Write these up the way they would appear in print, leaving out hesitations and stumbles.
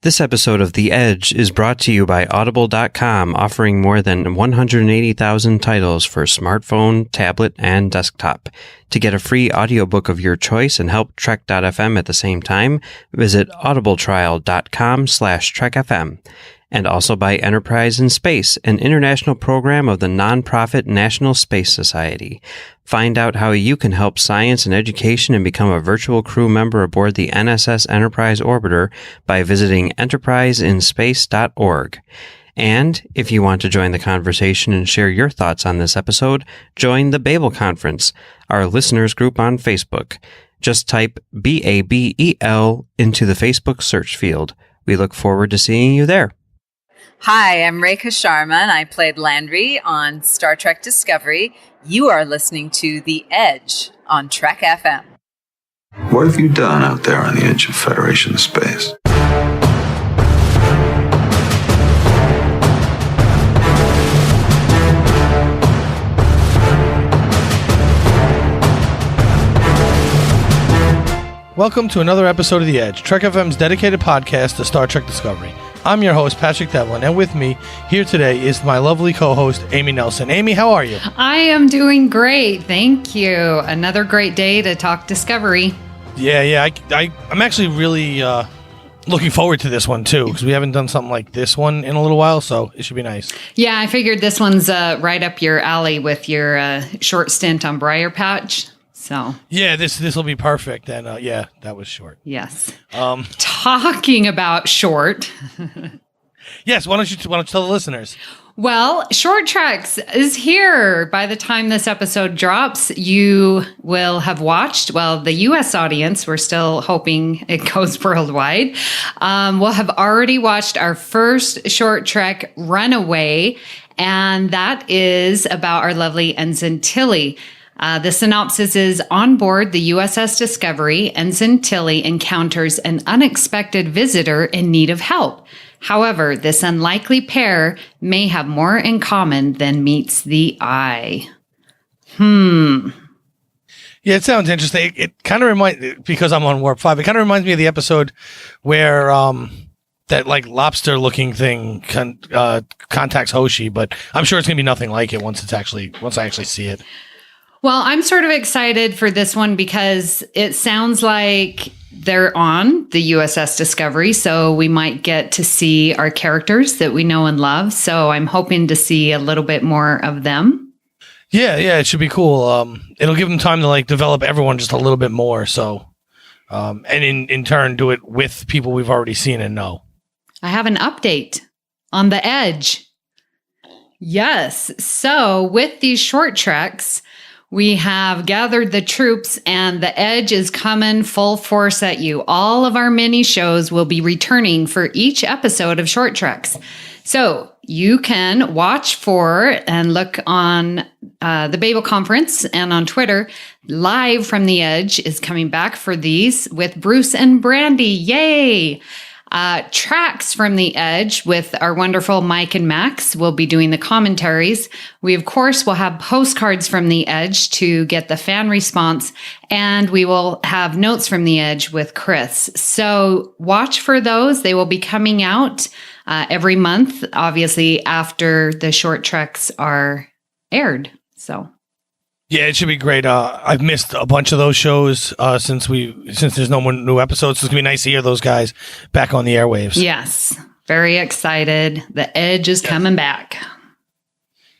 This episode of The Edge is brought to you by Audible.com, offering more than 180,000 titles for smartphone, tablet, and desktop. To get a free audiobook of your choice and help Trek.fm at the same time, visit audibletrial.com/trekfm. And also by Enterprise in Space, an international program of the nonprofit National Space Society. Find out how you can help science and education and become a virtual crew member aboard the NSS Enterprise Orbiter by visiting enterpriseinspace.org. And if you want to join the conversation and share your thoughts on this episode, join the Babel Conference, our listeners group on Facebook. Just type BABEL into the Facebook search field. We look forward to seeing you there. Hi, I'm Rekha Sharma, and I played Landry on Star Trek Discovery. You are listening to The Edge on Trek FM. What have you done out there on the edge of Federation space? Welcome to another episode of The Edge, Trek FM's dedicated podcast to Star Trek Discovery. I'm your host, Patrick Devlin, and with me here today is my lovely co-host, Amy Nelson. Amy, how are you? I am doing great, thank you. Another great day to talk Discovery. Yeah, I'm actually really looking forward to this one, too, because we haven't done something like this one in a little while, so it should be nice. Yeah, I figured this one's right up your alley with your short stint on Briar Patch. So yeah, this will be perfect. And yeah, that was short. Yes. Talking about short. Yes. Why don't you tell the listeners? Well, Short Treks is here. By the time this episode drops, you will have watched. Well, the U.S. audience, we're still hoping it goes worldwide. We'll have already watched our first Short Trek, Runaway, and that is about our lovely Ensign Tilly. The synopsis is, on board the USS Discovery, Ensign Tilly encounters an unexpected visitor in need of help. However, this unlikely pair may have more in common than meets the eye. Yeah, it sounds interesting. It kind of reminds, because I'm on Warp 5, it kind of reminds me of the episode where that like lobster looking thing contacts Hoshi, but I'm sure it's going to be nothing like it once I actually see it. Well, I'm sort of excited for this one because it sounds like they're on the USS Discovery, so we might get to see our characters that we know and love. So I'm hoping to see a little bit more of them. Yeah, it should be cool. It'll give them time to like develop everyone just a little bit more. So, and in turn, do it with people we've already seen and know. I have an update on The Edge. Yes. So with these short treks, we have gathered the troops and The Edge is coming full force at you. All of our mini shows will be returning for each episode of Short Treks. So you can watch for and look on the Babel Conference and on Twitter. Live from The Edge is coming back for these with Bruce and Brandy. Yay! Tracks from The Edge with our wonderful Mike and Max will be doing the commentaries. We, of course, will have postcards from The Edge to get the fan response, and we will have notes from The Edge with Chris. So watch for those. They will be coming out every month, obviously, after the short treks are aired. So. Yeah, it should be great. I've missed a bunch of those shows since there's no more new episodes. So it's gonna be nice to hear those guys back on the airwaves. Yes, very excited. The Edge is coming back.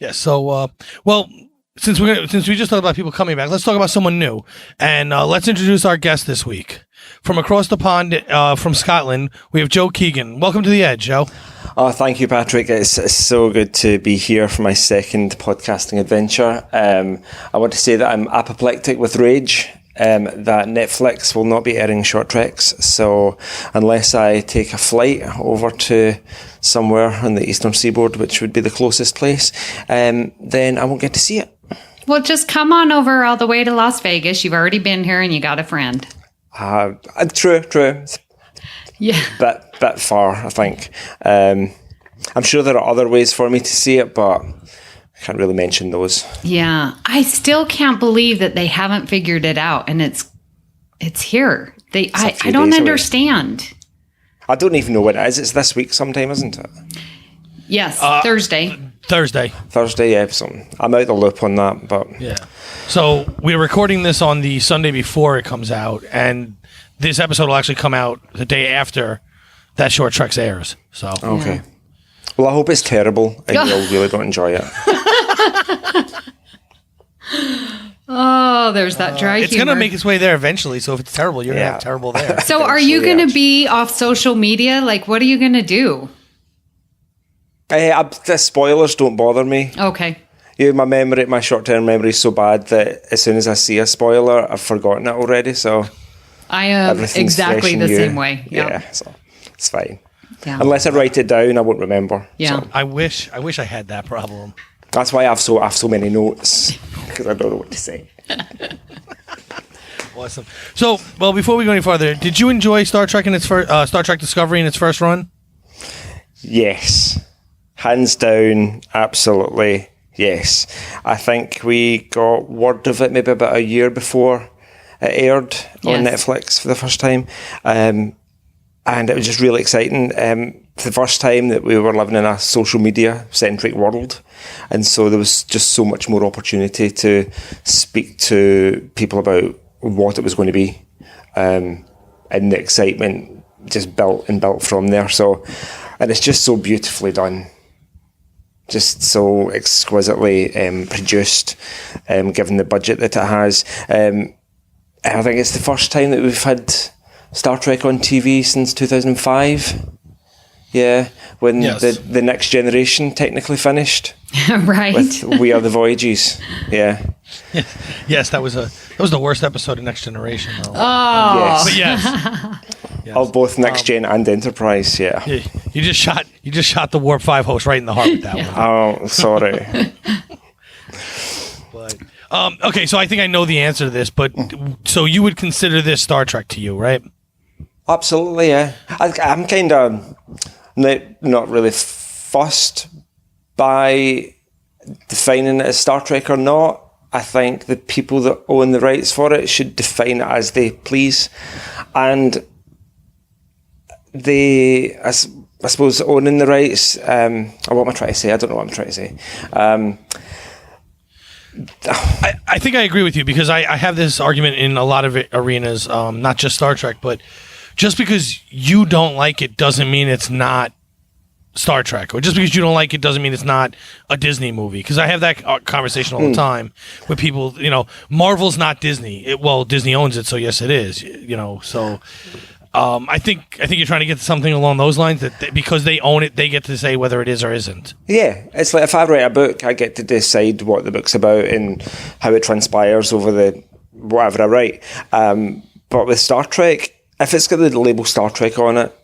Yeah. So, well, since we just talked about people coming back, let's talk about someone new, and let's introduce our guest this week from across the pond, from Scotland. We have Joe Keegan. Welcome to The Edge, Joe. Oh, thank you, Patrick. It's so good to be here for my second podcasting adventure. I want to say that I'm apoplectic with rage, that Netflix will not be airing Short Treks. So unless I take a flight over to somewhere on the eastern seaboard, which would be the closest place, then I won't get to see it. Well, just come on over all the way to Las Vegas. You've already been here and you got a friend. True. Yeah. Bit far, I think. I'm sure there are other ways for me to see it, but I can't really mention those. Yeah. I still can't believe that they haven't figured it out, and it's here. I don't understand. I don't even know when it is. It's this week sometime, isn't it? Yes, Thursday. Thursday, yeah. So I'm out the loop on that, but yeah. So we're recording this on the Sunday before it comes out, and this episode will actually come out the day after that Short Treks airs. So okay. Yeah. Well, I hope it's terrible and you'll really don't enjoy it. Oh, there's that dry it's humor. going to make its way there eventually. So if it's terrible, you're going to have terrible there. So are you going to be off social media? Like, what are you going to do? The spoilers don't bother me. Okay. Yeah, my short-term memory is so bad that as soon as I see a spoiler, I've forgotten it already. So I am everything's exactly fresh the and new. same way. Yeah, so it's fine. Yeah. Unless I write it down, I won't remember. Yeah. So I wish I had that problem. that's why I have so many notes, because I don't know what to say. Awesome. So, well, before we go any farther, did you enjoy Star Trek in its Star Trek Discovery in its first run? Yes, hands down, absolutely. Yes, I think we got word of it maybe about a year before it aired on Netflix for the first time, and it was just really exciting. For the first time that we were living in a social media centric world, and so there was just so much more opportunity to speak to people about what it was going to be, and the excitement just built from there. So, and it's just so beautifully done. Just so exquisitely produced, given the budget that it has. And I think it's the first time that we've had Star Trek on TV since 2005. Yeah, when the Next Generation technically finished. Right. With We Are the Voyages. Yeah. Yes, that was the worst episode of Next Generation, though. Oh. But yes. Of both Next Gen and Enterprise, yeah. You just shot the Warp 5 host right in the heart with that one. Oh, sorry. But okay, so I think I know the answer to this, but so you would consider this Star Trek to you, right? Absolutely, yeah. I'm kind of not really fussed by defining it as Star Trek or not. I think the people that own the rights for it should define it as they please. And I suppose, owning the rights, what am I trying to say? I don't know what I'm trying to say. I think I agree with you, because I have this argument in a lot of arenas, not just Star Trek, but just because you don't like it doesn't mean it's not Star Trek, or just because you don't like it doesn't mean it's not a Disney movie. Because I have that conversation all the time with people. Marvel's not Disney. Disney owns it, so yes, it is. So I think you're trying to get to something along those lines, that because they own it, they get to say whether it is or isn't. Yeah, it's like if I write a book, I get to decide what the book's about and how it transpires over the whatever I write. But with Star Trek, if it's got the label Star Trek on it,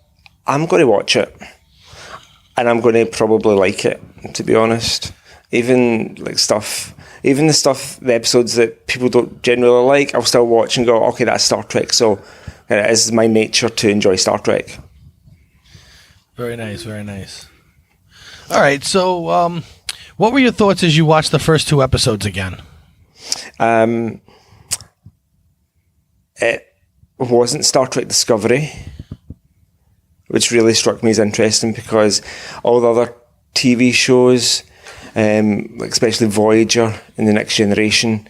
I'm going to watch it. And I'm going to probably like it, to be honest. Even the episodes that people don't generally like, I'll still watch and go, okay, that's Star Trek. So it is my nature to enjoy Star Trek. Very nice, very nice. All right, so what were your thoughts as you watched the first two episodes again? It wasn't Star Trek Discovery, which really struck me as interesting, because all the other TV shows, especially Voyager and the Next Generation,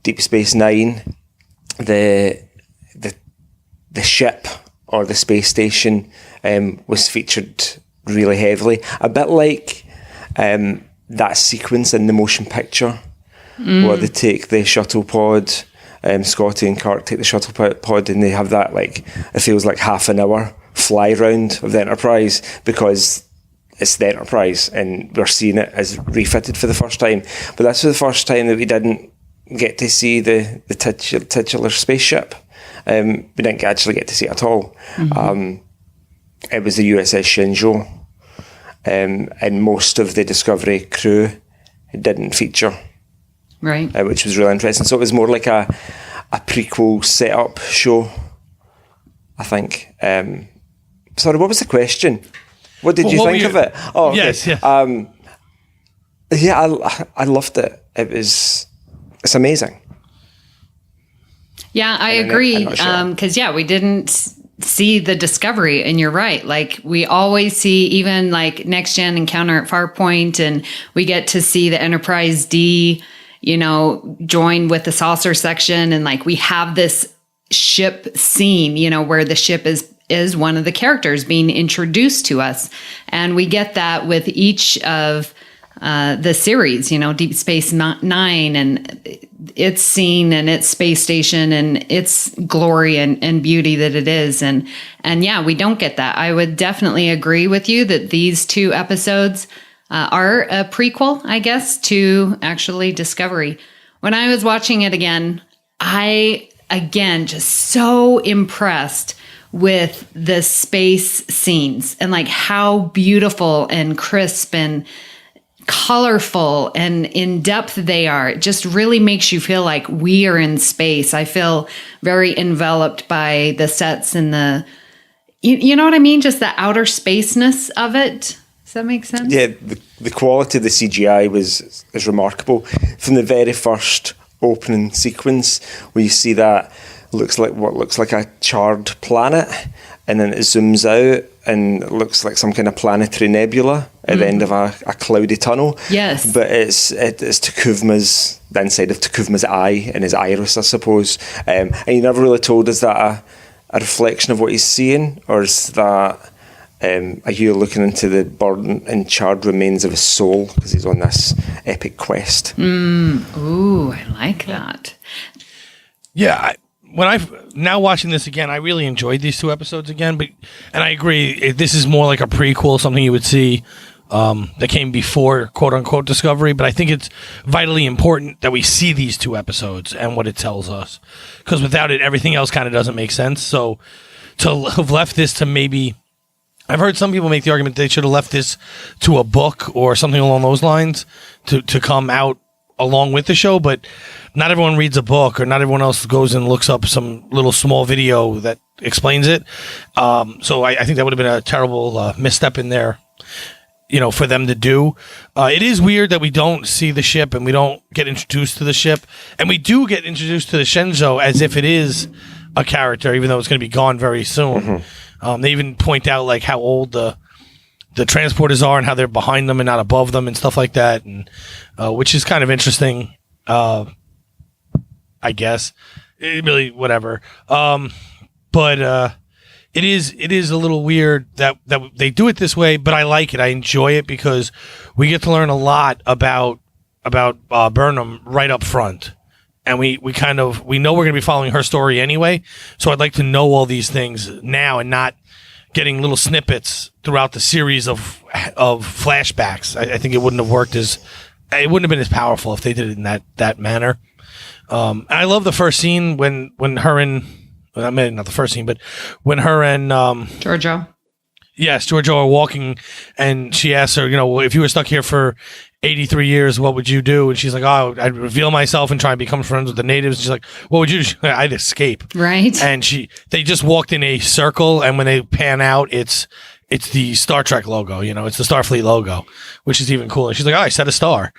Deep Space Nine, the ship or the space station was featured really heavily, a bit like that sequence in the motion picture where they take the shuttle pod. Scotty and Kirk take the shuttle pod, and they have that, like, it feels like half an hour fly round of the Enterprise, because it's the Enterprise and we're seeing it as refitted for the first time. But that's for the first time that we didn't get to see the titular spaceship. We didn't actually get to see it at all. It was the USS Shinzo, and most of the Discovery crew didn't feature. Right. Which was really interesting. So it was more like a prequel setup show, I think. Sorry, what was the question? What did you think of it? Oh, okay. Yes, yes. I loved it. It's amazing. Yeah, I agree. Because we didn't see the Discovery, and you're right. Like, we always see, even like Next Gen Encounter at Farpoint, and we get to see the Enterprise D, join with the saucer section, and like we have this ship scene, where the ship is one of the characters being introduced to us, and we get that with each of the series, Deep Space Nine and its scene and its space station and its glory and beauty that it is. And yeah, we don't get that. I would definitely agree with you that these 2 episodes are a prequel, I guess, to actually Discovery. When I was watching it again, just so impressed with the space scenes and like how beautiful and crisp and colorful and in depth they are. It just really makes you feel like we are in space. I feel very enveloped by the sets and you know what I mean? Just the outer spaceness of it. Does that make sense? Yeah, the quality of the CGI is remarkable. From the very first opening sequence where you see that looks like a charred planet, and then it zooms out and it looks like some kind of planetary nebula at the end of a cloudy tunnel. Yes. But it's Takuvma's, the inside of Takuvma's eye and his iris, I suppose. And you never really told, is that a reflection of what he's seeing, or is that are you looking into the burnt and charred remains of his soul because he's on this epic quest? Ooh, I like that. Yeah, now watching this again, I really enjoyed these 2 episodes again. And I agree, this is more like a prequel, something you would see that came before "quote unquote" Discovery. But I think it's vitally important that we see these 2 episodes and what it tells us, because without it, everything else kind of doesn't make sense. So to have left this to maybe, I've heard some people make the argument they should have left this to a book or something along those lines to come out along with the show, but not everyone reads a book, or not everyone else goes and looks up some little small video that explains it. So I think that would have been a terrible misstep in there, for them to do. It is weird that we don't see the ship and we don't get introduced to the ship, and we do get introduced to the Shenzhou as if it is a character, even though it's going to be gone very soon. They even point out like how old the transporters are and how they're behind them and not above them and stuff like that, and which is kind of interesting. I guess it really whatever. But it is a little weird that they do it this way, but I like it. I enjoy it because we get to learn a lot about Burnham right up front. And we know we're going to be following her story anyway. So I'd like to know all these things now and not getting little snippets throughout the series of flashbacks. I think it wouldn't have worked it wouldn't have been as powerful if they did it in that manner. I love the first scene when her and, well, not the first scene, but when her and Giorgio. Yes, Giorgio are walking, and she asks her, if you were stuck here for 83 years, what would you do? And she's like, oh, I'd reveal myself and try and become friends with the natives. She's like, what would you do? I'd escape. Right. And they just walked in a circle, and when they pan out, it's the Star Trek logo, it's the Starfleet logo, which is even cooler. She's like, oh, I set a star.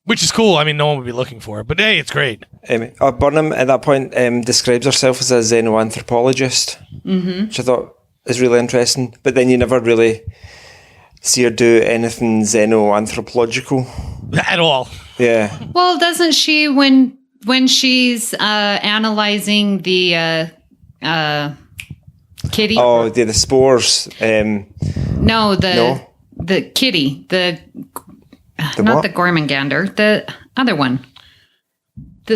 Which is cool. I mean, no one would be looking for it, but hey, it's great. Burnham, at that point, describes herself as a xenoanthropologist, which I thought is really interesting. But then you never really see her do anything xenoanthropological at all. Yeah. Well, doesn't she when she's analyzing the kitty? Oh, the spores. No, the kitty. The not what? the Gormengander, the other one. The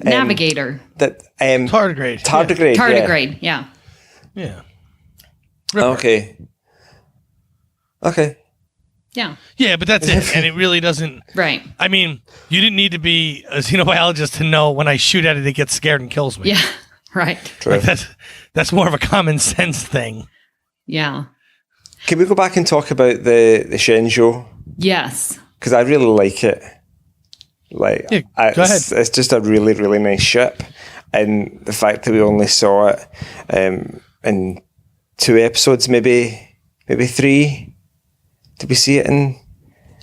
navigator. Tardigrade. Tardigrade. Tardigrade. Yeah. Yeah. Okay. Yeah. Yeah, but that's it. And it really doesn't. Right. I mean, you didn't need to be a xenobiologist to know when I shoot at it gets scared and kills me. Yeah. Right. True. Like that's more of a common sense thing. Yeah. Can we go back and talk about the Shenzhou? Yes. Because I really like it. Go ahead. It's just a really, really nice ship. And the fact that we only saw it in 2 episodes, maybe 3. Did we see it in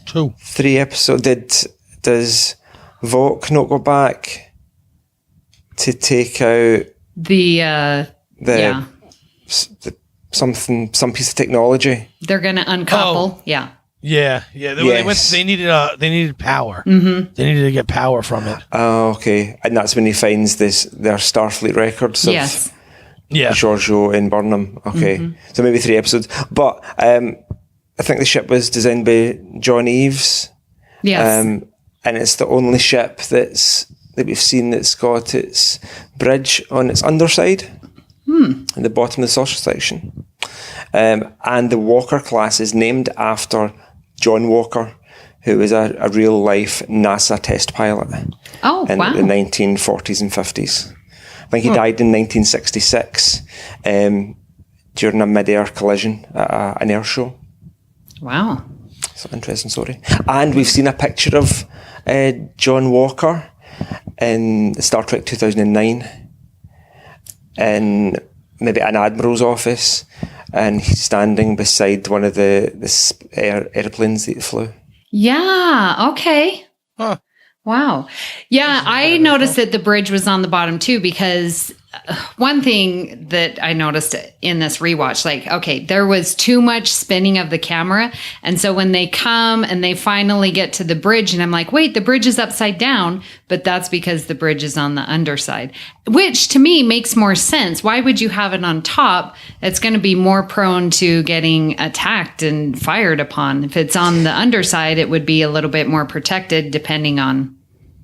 2? 3 episodes? Does Vok not go back to take out the Yeah. Some piece of technology. They're going to uncouple. Yeah. Yeah. They needed power. Mm-hmm. They needed to get power from it. Oh, okay. And that's when he finds their Starfleet records of Giorgio in Burnham. Okay. Mm-hmm. So maybe 3 episodes. But I think the ship was designed by John Eaves. Yes. And it's the only ship that we've seen that's got its bridge on its underside, at the bottom of the saucer section. And the Walker class is named after John Walker, who was a real-life NASA test pilot in the 1940s and 50s. I think he died in 1966 during a mid-air collision at an air show. Wow. So interesting story. And we've seen a picture of John Walker in Star Trek 2009 in maybe an admiral's office, and he's standing beside one of the airplanes that flew. Yeah. Okay. Huh. Wow. Yeah, I noticed that the bridge was on the bottom too, because one thing that I noticed in this rewatch, like, okay, there was too much spinning of the camera. And so when they come and they finally get to the bridge, and I'm like, wait, the bridge is upside down, but that's because the bridge is on the underside, which to me makes more sense. Why would you have it on top? It's going to be more prone to getting attacked and fired upon. If it's on the underside, it would be a little bit more protected depending on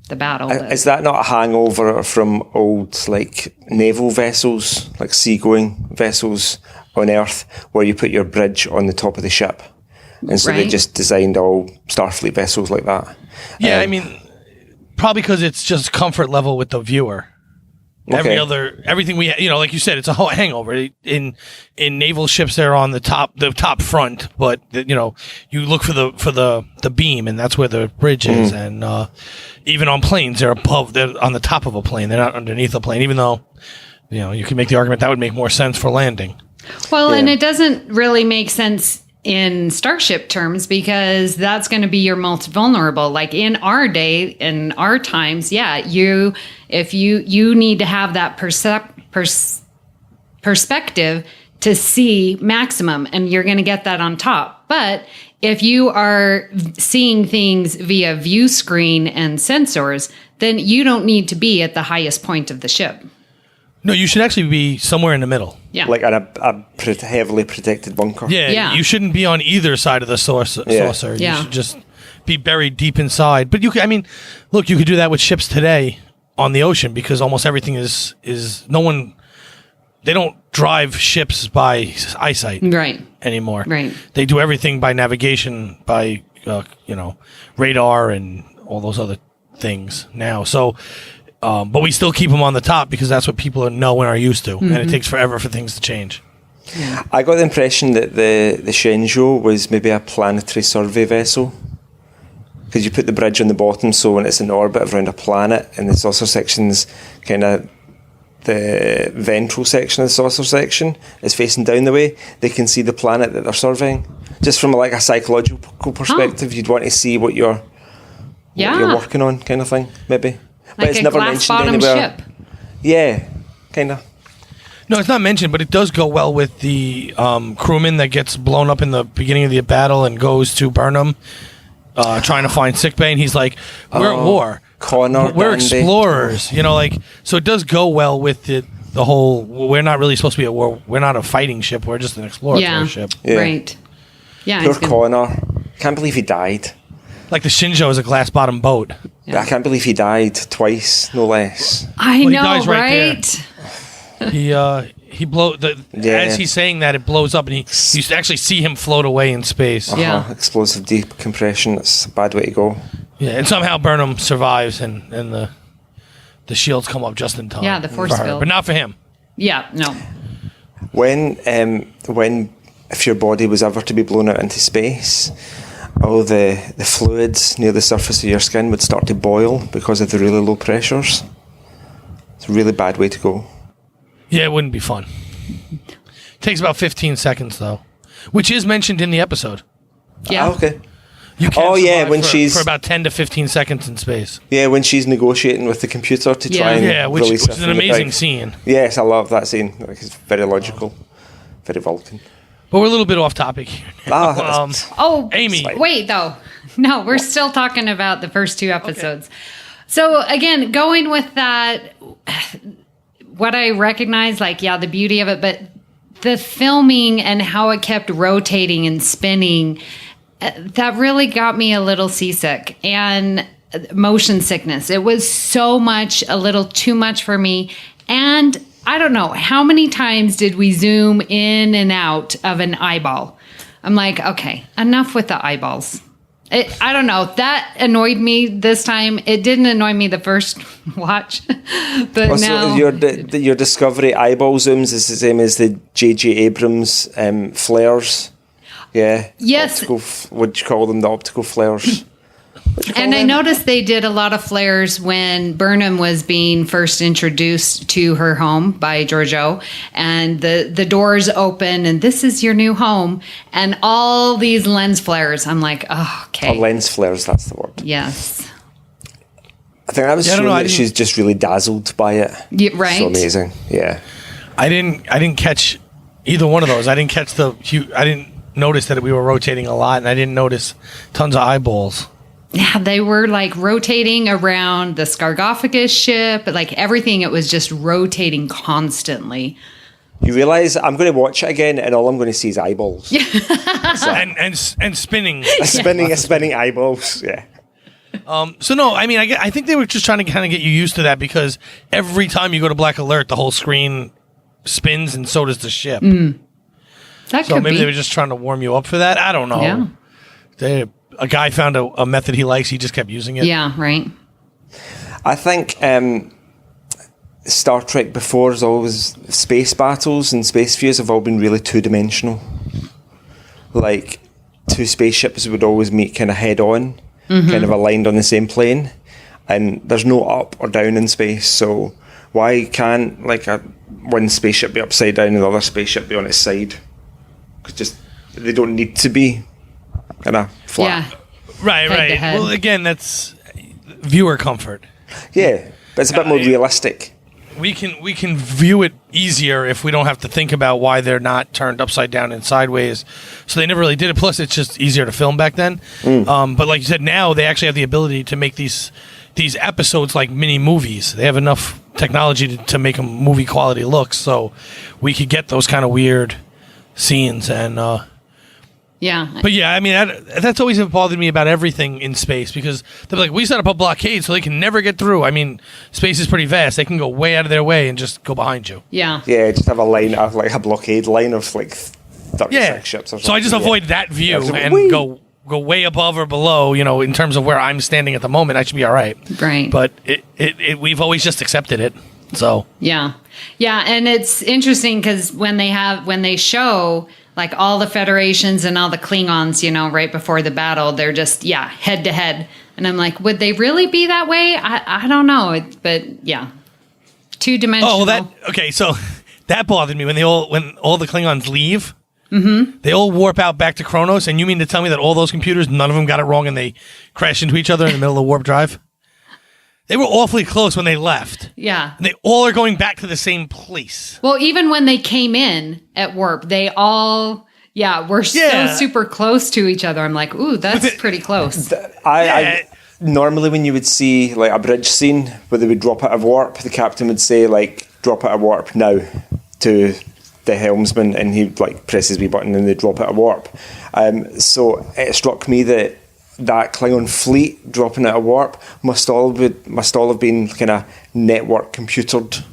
the battle. Is that not a hangover from old, like, naval vessels, like seagoing vessels on Earth, where you put your bridge on the top of the ship? And so they just designed all Starfleet vessels like that. Yeah, I mean, probably because it's just comfort level with the viewer. Okay. Everything we, like you said, it's a whole hangover. In naval ships, they're on the top front, but you look for the beam, and that's where the bridge is. And even on planes, they're on the top of a plane. They're not underneath a plane. Even though, you can make the argument that would make more sense for landing. Well, and it doesn't really make sense in starship terms, because that's going to be your most vulnerable. Like in our day, in our times, if you need to have that perspective to see maximum, and you're going to get that on top. But if you are seeing things via view screen and sensors, then you don't need to be at the highest point of the ship. No, you should actually be somewhere in the middle. Yeah. Like a heavily protected bunker. Yeah. You shouldn't be on either side of the saucer. Yeah. You should just be buried deep inside. But you could do that with ships today on the ocean, because almost everything is they don't drive ships by eyesight anymore. Right. They do everything by navigation, by radar and all those other things now. So but we still keep them on the top because that's what people know and are used to. And it takes forever for things to change. Yeah. I got the impression that the Shenzhou was maybe a planetary survey vessel, because you put the bridge on the bottom, so when it's in orbit around a planet, and the saucer section's kind of the ventral section of the saucer section is facing down the way, they can see the planet that they're surveying. Just from like a psychological perspective, you'd want to see what you're working on, kind of thing, maybe. But Like it's a never glass mentioned bottom anywhere. ship. Yeah, kind of. No, it's not mentioned, but it does go well with the crewman that gets blown up in the beginning of the battle and goes to Burnham trying to find sickbay, and he's like, we're at war. Connor, we're Dandy. explorers. So it does go well with the whole, we're not really supposed to be at war. We're not a fighting ship. We're just an exploratory ship. Yeah. Right. Yeah. Poor Connor. Can't believe he died. Like the Shenzhou is a glass bottom boat. Yeah. I can't believe he died twice, no less. I Well, he know, dies right right? He as he's saying that, it blows up, and you actually see him float away in space. Yeah. Explosive decompression. That's a bad way to go. Yeah, and somehow Burnham survives, and the shields come up just in time. Yeah, the force for her, field. but not for him. Yeah, no. When if your body was ever to be blown out into space, all the fluids near the surface of your skin would start to boil because of the really low pressures. It's a really bad way to go. Yeah, it wouldn't be fun. Takes about 15 seconds, though, which is mentioned in the episode. Yeah. Okay. You can't Oh, yeah, survive when for, she's- for about 10 to 15 seconds in space. Yeah, when she's negotiating with the computer to try and Yeah, which release her is an from the amazing brig. scene. Yes, I love that scene. Like, it's very logical, very Vulcan. But we're a little bit off topic here. Ah, Oh, Amy. Wait, though. No, we're still talking about the first two episodes. So, again, going with that, what I recognize, like, yeah, the beauty of it, but the filming and how it kept rotating and spinning, that really got me a little seasick and motion sickness. It was so much, a little too much for me. And I don't know, how many times did we zoom in and out of an eyeball? I'm like, okay, enough with the eyeballs. I don't know. That annoyed me this time. It didn't annoy me the first watch, but also, now your Discovery eyeball zooms is the same as the J.J. Abrams flares. Yeah. Yes. What'd you call them? The optical flares. And I noticed they did a lot of flares when Burnham was being first introduced to her home by Georgiou, and the doors open, and this is your new home, and all these lens flares. I'm like, oh, okay. Oh, lens flares, that's the word. Yes. I think that was showing that she's just really dazzled by it. Yeah, right. So amazing. Yeah. I didn't catch either one of those. I didn't catch I didn't notice that we were rotating a lot, and I didn't notice tons of eyeballs. Yeah, they were like rotating around the Scargophagus ship, like everything. It was just rotating constantly. You realise I'm going to watch it again, and all I'm going to see is eyeballs. Yeah. and spinning. spinning eyeballs. Yeah. So no, I mean, I think they were just trying to kind of get you used to that, because every time you go to Black Alert, the whole screen spins, and so does the ship. That So could maybe be. they were just trying to warm you up for that. I don't know. Yeah. A guy found a method he likes. He just kept using it. Yeah, right. I think Star Trek before is always space battles and space views have all been really two-dimensional. Like, two spaceships would always meet kind of head-on, kind of aligned on the same plane, and there's no up or down in space, so why can't, like, one spaceship be upside down and the other spaceship be on its side? Because they don't need to be kind of flat. Yeah. Right. Head to head. Well, again, that's viewer comfort. Yeah, but it's a bit more realistic. We can view it easier if we don't have to think about why they're not turned upside down and sideways. So they never really did it. Plus, it's just easier to film back then. But like you said, now they actually have the ability to make these episodes like mini movies. They have enough technology to make them movie quality looks, so we could get those kind of weird scenes. And Yeah. but yeah, I mean, that's always bothered me about everything in space, because they're like, we set up a blockade so they can never get through. I mean, space is pretty vast. They can go way out of their way and just go behind you. Yeah. Yeah, just have a line of like a blockade line of like 36 ships or something. So I just avoid that view Yeah, and whee! go way above or below, in terms of where I'm standing at the moment. I should be all right. Right. But we've always just accepted it. So Yeah. Yeah. And it's interesting because when they show like all the Federations and all the Klingons, right before the battle, they're just, head to head. And I'm like, would they really be that way? I don't know. But yeah. Two-dimensional. So that bothered me when all the Klingons leave. They all warp out back to Kronos, and you mean to tell me that all those computers, none of them got it wrong, and they crashed into each other in the middle of warp drive? They were awfully close when they left. Yeah. And they all are going back to the same place. Well, even when they came in at warp, they all, were so super close to each other. I'm like, ooh, that's pretty close. I normally when you would see like a bridge scene where they would drop out of warp, the captain would say like, drop out of warp now to the helmsman, and he like presses wee button and they drop out of warp. So it struck me that Klingon fleet dropping out of warp must all have been kind of network computered.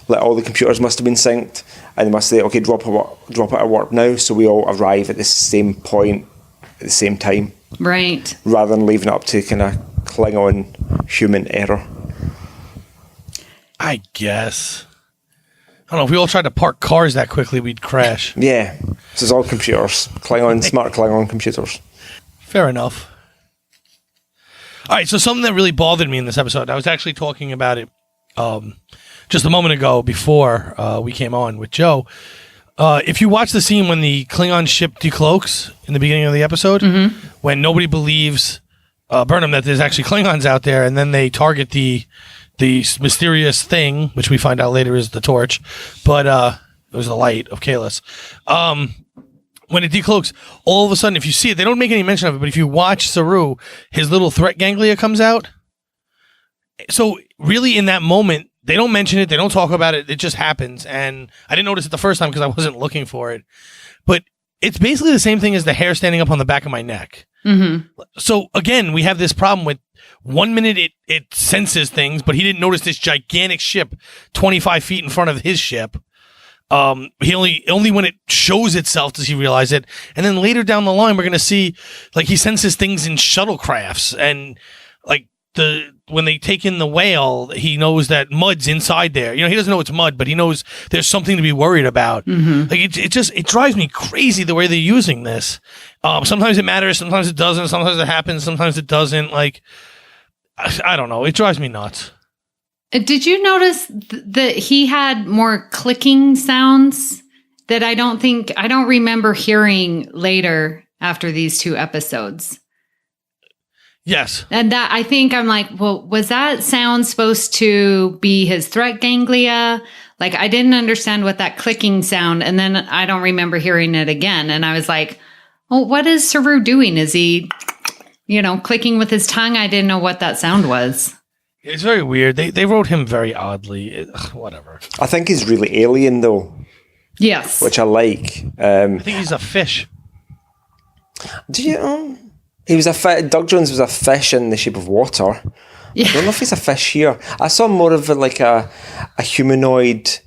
Like all the computers must have been synced, and they must say, okay, drop out of warp now, so we all arrive at the same point at the same time. Right. Rather than leaving it up to kind of Klingon human error. I guess. I don't know, if we all tried to park cars that quickly, we'd crash. Yeah. This is all computers. Smart Klingon computers. Fair enough. All right, so something that really bothered me in this episode, I was actually talking about it just a moment ago before we came on with Joe. If you watch the scene when the Klingon ship decloaks in the beginning of the episode, when nobody believes Burnham that there's actually Klingons out there, and then they target the mysterious thing, which we find out later is the torch, but it was the light of Kalis. When it decloaks, all of a sudden, if you see it, they don't make any mention of it, but if you watch Saru, his little threat ganglia comes out. So really in that moment, they don't mention it, they don't talk about it, it just happens. And I didn't notice it the first time because I wasn't looking for it. But it's basically the same thing as the hair standing up on the back of my neck. Mm-hmm. So again, we have this problem with 1 minute it senses things, but he didn't notice this gigantic ship 25 feet in front of his ship. He only when it shows itself does he realize it, and then later down the line we're gonna see like he senses things in shuttlecrafts, and like when they take in the whale, he knows that mud's inside there. You know, he doesn't know it's mud, but he knows there's something to be worried about. Mm-hmm. Like it drives me crazy the way they're using this. Sometimes it matters, sometimes it doesn't, sometimes it happens, sometimes it doesn't. Like I don't know, it drives me nuts. Did you notice that he had more clicking sounds that I don't remember hearing later after these 2 episodes? Yes. And that I'm like, well, was that sound supposed to be his threat ganglia? Like, I didn't understand what that clicking sound, and then I don't remember hearing it again. And I was like, oh, what is Saru doing? Is he, clicking with his tongue? I didn't know what that sound was. It's very weird. They wrote him very oddly. Whatever. I think he's really alien, though. Yes. Which I like. I think he's a fish. Do you know? He was Doug Jones was a fish in the shape of water. Yeah. I don't know if he's a fish here. I saw more of a humanoid,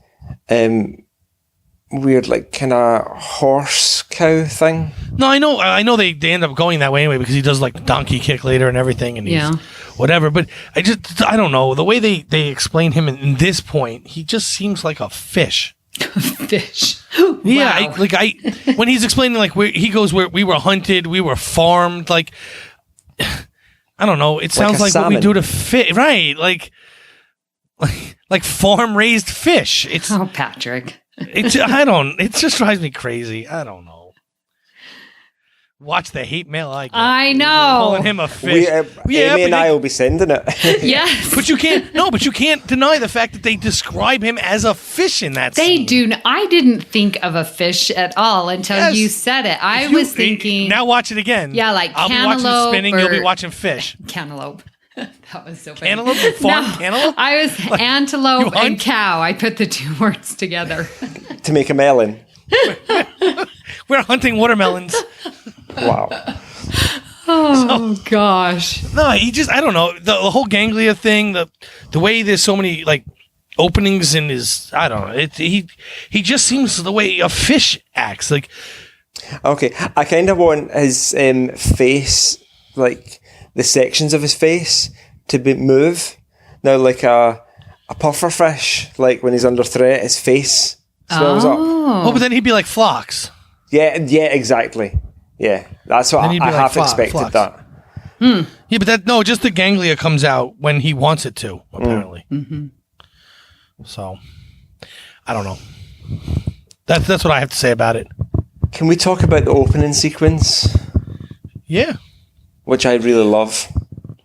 weird, like kind of horse cow thing. No, I know they end up going that way anyway because he does like the donkey kick later and everything, and he's whatever. But I don't know the way they explain him in this point. He just seems like a fish. Fish. Yeah, wow. When he's explaining he goes where we were hunted, we were farmed. Like I don't know. It sounds like what we do to fish, right? Like farm raised fish. It's Patrick. It just drives me crazy. I don't know. Watch the hate mail I get. I know. Calling him a fish. Amy and I will be sending it. Yes. But you can't deny the fact that they describe him as a fish in that They scene. do. I didn't think of a fish at all until you said it. I was thinking. Now watch it again. Yeah, like I'll cantaloupe. be watching spinning. You'll be watching fish. Cantaloupe. That was so funny. Cantaloupe? You farm cantaloupe? I was antelope and cow. I put the 2 words together. To make a melon. We're hunting watermelons. Wow. Oh, gosh. No, I don't know. The whole ganglia thing, the way there's so many, like, openings in his, I don't know. He just seems the way a fish acts. Like, okay, I kind of want his face, like, the sections of his face to move. Now, like a puffer fish, like, when he's under threat, his face swells up. Oh, but then he'd be like Phlox. Yeah, exactly. Yeah, that's what I half expected Phlox. That. Yeah, but just the ganglia comes out when he wants it to, apparently. Mm-hmm. So, I don't know. That's what I have to say about it. Can we talk about the opening sequence? Yeah. Which I really love.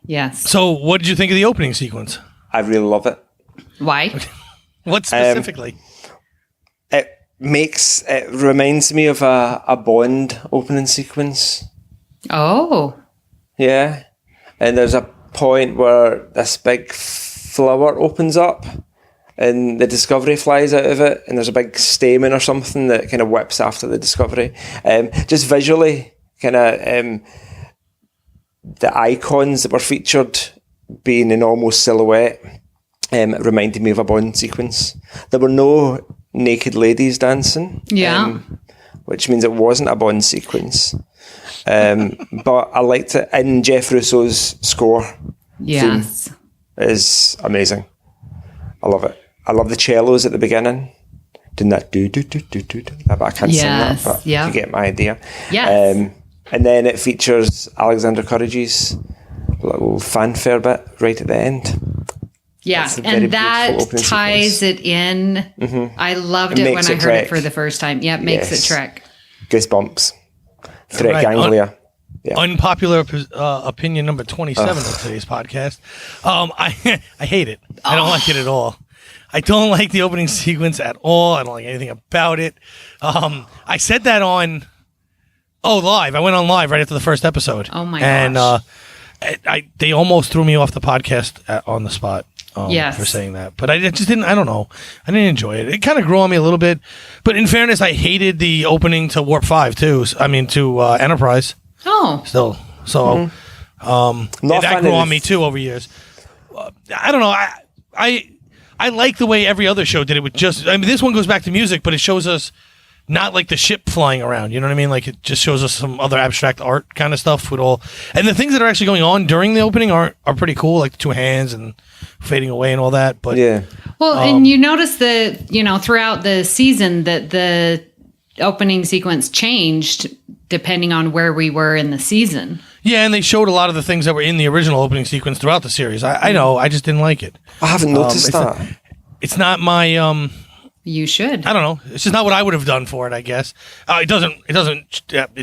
Yes. So, what did you think of the opening sequence? I really love it. Why? What specifically? It reminds me of a Bond opening sequence. Oh. Yeah. And there's a point where this big flower opens up and the Discovery flies out of it, and there's a big stamen or something that kind of whips after the Discovery. Just visually, kind of the icons that were featured being in almost silhouette reminded me of a Bond sequence. There were no naked ladies dancing. Yeah. Which means it wasn't a Bond sequence. But I liked it. And Jeff Russo's score. Yes. Is amazing. I love it. I love the cellos at the beginning. Doing that do. But I can't sing that, but you get my idea. Yes. And then it features Alexander Courage's little fanfare bit right at the end. Yeah, and that ties it in. Mm-hmm. I loved it when I heard it for the first time. Yeah, it makes it trek. Goosebumps. Threat ganglia. Unpopular opinion number 27 of today's podcast. I hate it. I don't like it at all. I don't like the opening sequence at all. I don't like anything about it. I said that on live. I went on live right after the first episode. Oh my gosh. And they almost threw me off the podcast on the spot. For saying that, but I just didn't. I don't know. I didn't enjoy it. It kind of grew on me a little bit. But in fairness, I hated the opening to Warp 5 too. I mean, to Enterprise. Oh, Still, so that grew on me too over years. I don't know. I like the way every other show did it with just. I mean, this one goes back to music, but it shows us not like the ship flying around. You know what I mean? Like it just shows us some other abstract art kind of stuff with all, and the things that are actually going on during the opening are pretty cool, like the two hands and fading away and all that. But well, and you notice that throughout the season that the opening sequence changed depending on where we were in the season. Yeah, and they showed a lot of the things that were in the original opening sequence throughout the series. I know, I just didn't like it. I haven't noticed that. It's not my. You should. I don't know. It's just not what I would have done for it, I guess. It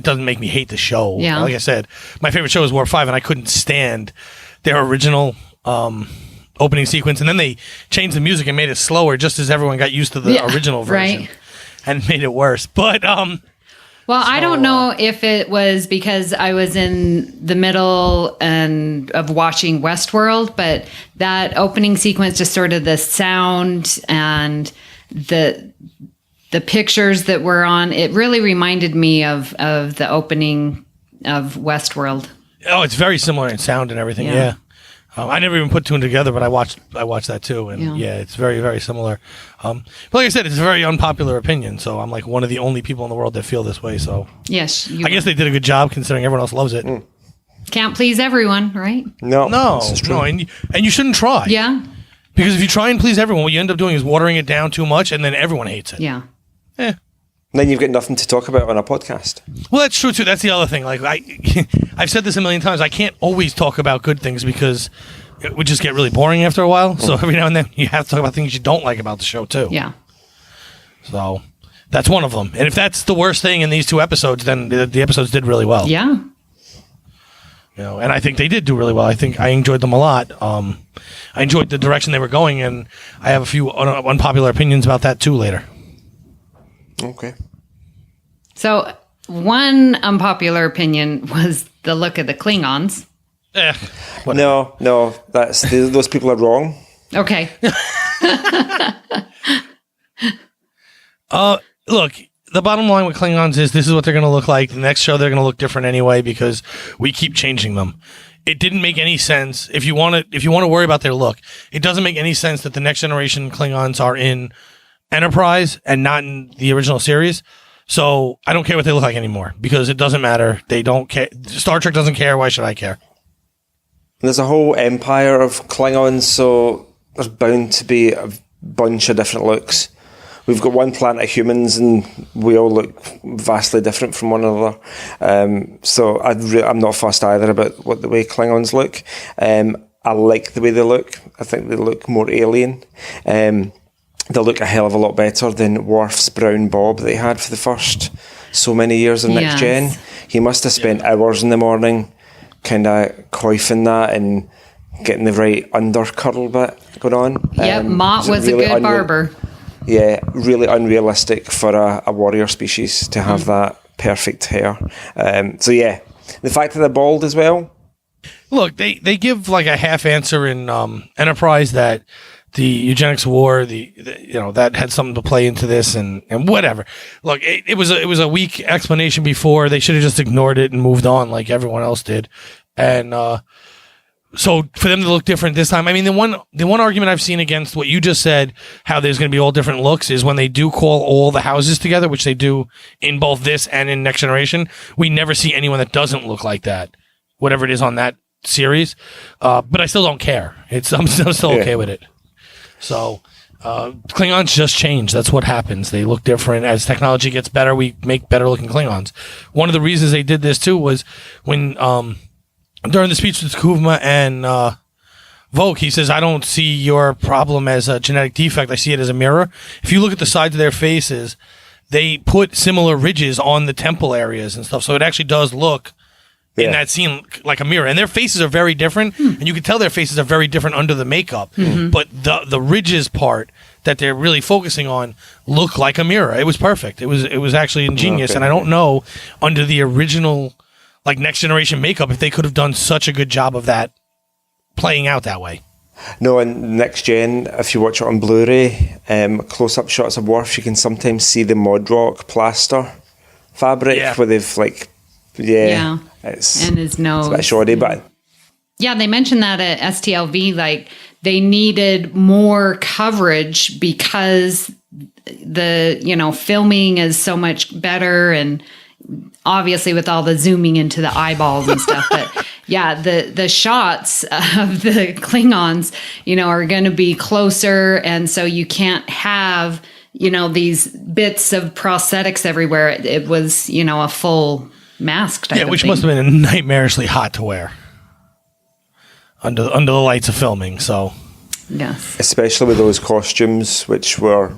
doesn't make me hate the show. Yeah. Like I said, my favorite show is Warp 5, and I couldn't stand their original opening sequence. And then they changed the music and made it slower, just as everyone got used to the original version. Right. And made it worse. But well, I don't know if it was because I was in the middle of watching Westworld, but that opening sequence, just sort of the sound and the pictures that were on, it really reminded me of the opening of Westworld. Oh, it's very similar in sound and everything. Yeah. I never even put two and together, but I watched that too, and it's very, very similar. But like I said, it's a very unpopular opinion, so I'm like one of the only people in the world that feel this way. So yes, I guess they did a good job considering everyone else loves it. Can't please everyone, right? No, and you shouldn't try. Yeah, because if you try and please everyone, what you end up doing is watering it down too much, and then everyone hates it. Yeah. Then you've got nothing to talk about on a podcast. Well, that's true too. That's the other thing. Like I've said this a million times. I can't always talk about good things because it would just get really boring after a while. So every now and then you have to talk about things you don't like about the show too. Yeah. So that's one of them. And if that's the worst thing in these two episodes, then the episodes did really well. Yeah. And I think they did do really well. I think I enjoyed them a lot. I enjoyed the direction they were going, and I have a few unpopular opinions about that too later. Okay. So one unpopular opinion was the look of the Klingons. No, those people are wrong. Okay. Look, the bottom line with Klingons is this is what they're going to look like. The next show, they're going to look different anyway because we keep changing them. It didn't make any sense. If you want to worry about their look, it doesn't make any sense that the next generation Klingons are in Enterprise and not in the original series. So I don't care what they look like anymore because it doesn't matter. They don't care. Star Trek doesn't care. Why should I care? There's a whole empire of Klingons, so there's bound to be a bunch of different looks. We've got one planet of humans, and we all look vastly different from one another. So I'm not fussed either about what the way Klingons look. I like the way they look. I think they look more alien. They look a hell of a lot better than Worf's brown bob that he had for the first so many years of Next Gen. He must have spent hours in the morning kind of coifing that and getting the right under curl bit going on. Yep, Mott was really a good barber. Yeah, really unrealistic for a warrior species to have that perfect hair. So yeah, the fact that they're bald as well. Look, they give like a half answer in Enterprise that the eugenics war, that had something to play into this and whatever. Look, it was a weak explanation before. They should have just ignored it and moved on like everyone else did. And so for them to look different this time, I mean, the one argument I've seen against what you just said, how there's going to be all different looks, is when they do call all the houses together, which they do in both this and in Next Generation. We never see anyone that doesn't look like that, whatever it is on that series. But I still don't care. I'm still okay with it. So, Klingons just change. That's what happens. They look different. As technology gets better, we make better looking Klingons. One of the reasons they did this too was when, during the speech with Kuvma and, Vogue, he says, I don't see your problem as a genetic defect. I see it as a mirror. If you look at the sides of their faces, they put similar ridges on the temple areas and stuff. So it actually does look in that scene like a mirror, and their faces are very different, and you can tell their faces are very different under the makeup. But the ridges part that they're really focusing on look like a mirror. It was perfect. It was actually ingenious, and I don't know under the original like Next Generation makeup if they could have done such a good job of that playing out that way. No, in Next Gen, if you watch it on Blu-ray, close-up shots of Worf, you can sometimes see the Modrock plaster fabric where they've like, it's and his nose. It's a bit shoddy, but yeah, they mentioned that at STLV, like they needed more coverage because the filming is so much better, and obviously with all the zooming into the eyeballs and stuff. But yeah, the shots of the Klingons, are going to be closer, and so you can't have these bits of prosthetics everywhere. It was a full mask type of which thing. must have been nightmarishly hot to wear under the lights of filming. So yes, especially with those costumes, which were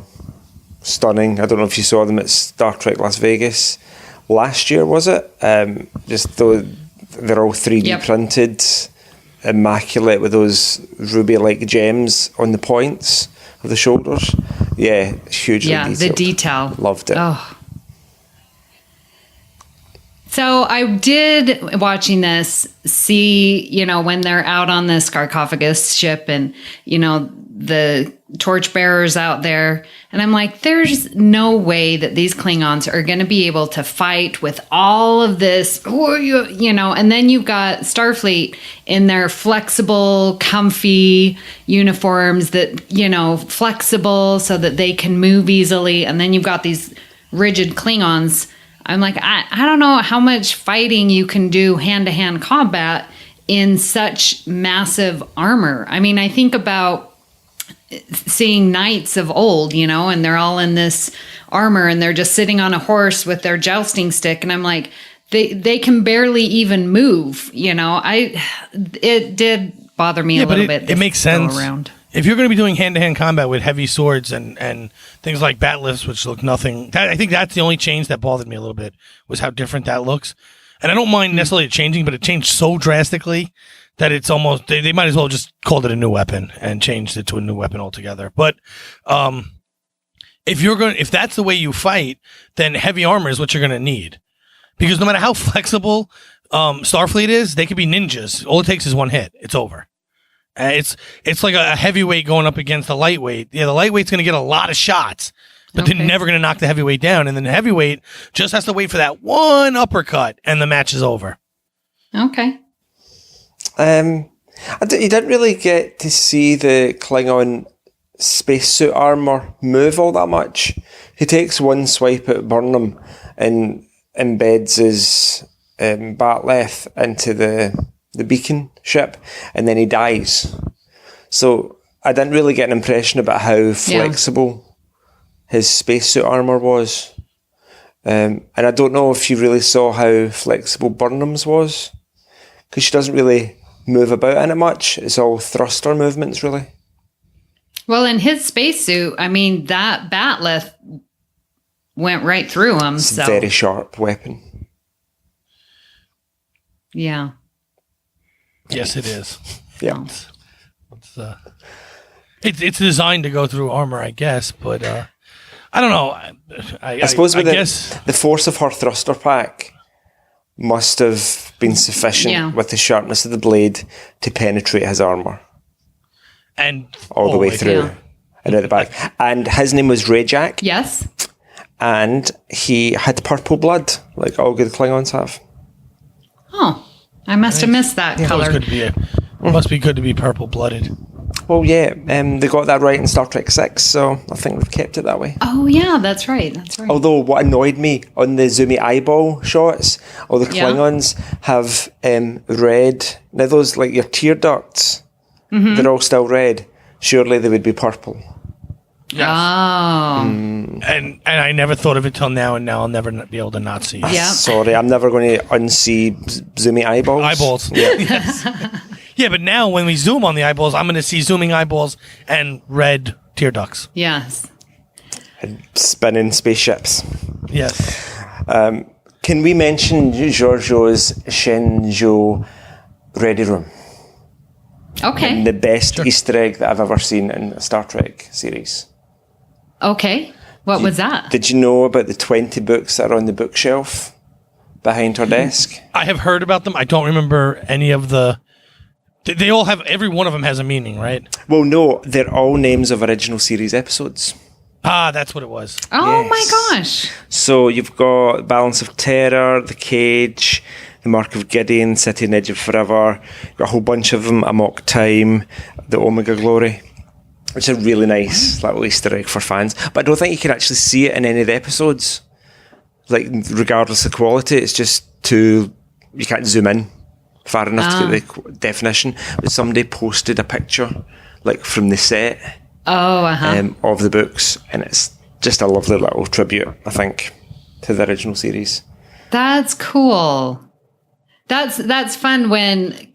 stunning. I don't know if you saw them at Star Trek Las Vegas last year, was it? Just though they're all 3D printed, immaculate with those ruby-like gems on the points of the shoulders. Yeah, hugely detailed. The detail. Loved it. Oh. So I did, watching this, see, when they're out on the sarcophagus ship and, the torchbearers out there. And I'm like, there's no way that these Klingons are going to be able to fight with all of this, and then you've got Starfleet in their flexible, comfy uniforms that, flexible so that they can move easily. And then you've got these rigid Klingons. I'm like, I don't know how much fighting you can do hand-to-hand combat in such massive armor. I mean, I think about seeing knights of old, and they're all in this armor and they're just sitting on a horse with their jousting stick. And I'm like, they can barely even move, it did bother me a little bit. It makes sense. If you're going to be doing hand-to-hand combat with heavy swords and things like bat lifts, which look nothing, I think that's the only change that bothered me a little bit, was how different that looks. And I don't mind necessarily changing, but it changed so drastically that it's almost, they might as well just called it a new weapon and changed it to a new weapon altogether. But if that's the way you fight, then heavy armor is what you're going to need. Because no matter how flexible Starfleet is, they could be ninjas. All it takes is one hit. It's over. It's like a heavyweight going up against a lightweight. Yeah, the lightweight's going to get a lot of shots, but they're never going to knock the heavyweight down. And then the heavyweight just has to wait for that one uppercut, and the match is over. Okay. You didn't really get to see the Klingon spacesuit armor move all that much. He takes one swipe at Burnham and embeds his Batleth into the beacon ship, and then he dies. So I didn't really get an impression about how flexible his spacesuit armor was. And I don't know if you really saw how flexible Burnham's was, because she doesn't really move about in it much. It's all thruster movements, really. Well, in his spacesuit, I mean, that Batleth went right through him. It's a very sharp weapon. Yeah. Yes, it is. Yeah. It's designed to go through armor, I guess, but I don't know. I suppose with guess the force of her thruster pack must have been sufficient with the sharpness of the blade to penetrate his armor. And all the way through and out the back. And his name was Rajak. Yes. And he had purple blood, like all good Klingons have. Oh, I must have missed that color. Must be good to be purple-blooded. Well, yeah, they got that right in Star Trek 6, so I think we've kept it that way. Oh, yeah, that's right. Although what annoyed me on the zoomy eyeball shots, all the Klingons have red. Now those, like your tear ducts, they're all still red. Surely they would be purple. Yes. Oh. And I never thought of it till now, and now I'll never be able to not see it. Yeah. Sorry, I'm never going to unsee zoomy eyeballs. Yeah. Yes. Yeah, but now when we zoom on the eyeballs, I'm going to see zooming eyeballs and red tear ducts. Yes. And spinning spaceships. Yes. Can we mention Giorgio's Shenzhou Ready Room? Okay. The best Easter egg that I've ever seen in a Star Trek series. Okay. What was that? Did you know about the 20 books that are on the bookshelf behind her desk? I have heard about them. I don't remember any of the... They all have... Every one of them has a meaning, right? Well, no. They're all names of original series episodes. Ah, that's what it was. Oh Yes. my gosh. So you've got Balance of Terror, The Cage, The Mark of Gideon, City and Edge of Forever. You've got a whole bunch of them. Amok Time, The Omega Glory. Which is a really nice little Easter egg for fans. But I don't think you can actually see it in any of the episodes. Like, regardless of quality, it's just too... You can't zoom in far enough to get the definition. But somebody posted a picture, like, from the set of the books. And it's just a lovely little tribute, I think, to the original series. That's cool. That's fun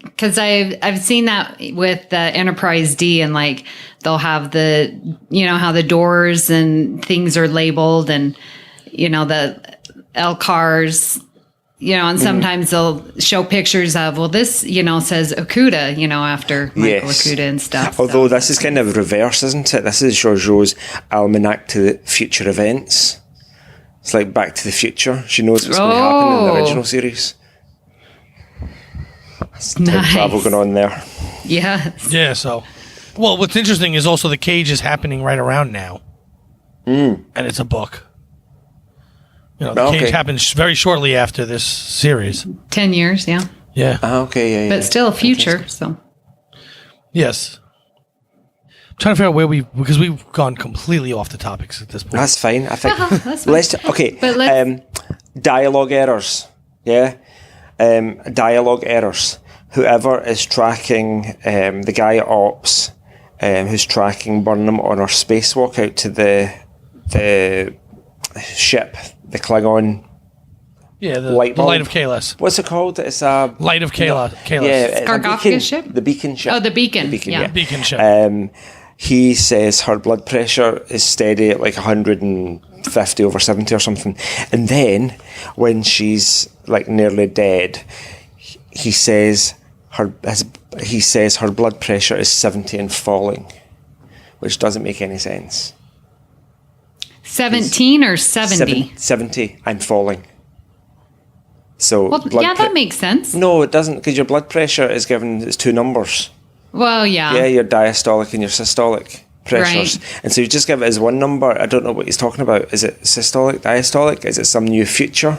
because I've seen that with the Enterprise D, and like they'll have how the doors and things are labeled, and the LCARs, and sometimes they'll show pictures of this says Okuda, after Michael Okuda and stuff. Although this is kind of reverse, isn't it? This is Giorgio's almanac to the future events. It's like Back to the Future. She knows what's going to happen in the original series. Time travel going on there. Yes. Yeah, so... Well, what's interesting is also The Cage is happening right around now. And it's a book. The Cage happens very shortly after this series. 10 years, yeah. Yeah. Okay, yeah. But still future, so... Yes. I'm trying to figure out because we've gone completely off the topics at this point. That's fine, I think. That's fine. Dialogue errors. Yeah? Dialogue errors. Whoever is tracking the guy at Ops, who's tracking Burnham on her spacewalk out to the ship, the Klingon. Yeah, the light Light of Kalos. What's it called? It's a Light of Kalos. Yeah, Scargophagus ship? The beacon ship. Oh, the beacon. Yeah. Beacon ship. He says her blood pressure is steady at like 150 over 70 or something. And then when she's like nearly dead, he says her blood pressure is 70 and falling, which doesn't make any sense. 17 or 70? 70 and falling. So that makes sense. No, it doesn't, because your blood pressure is given as two numbers. Well, yeah. Yeah, your diastolic and your systolic pressures. Right. And so you just give it as one number. I don't know what he's talking about. Is it systolic, diastolic? Is it some new future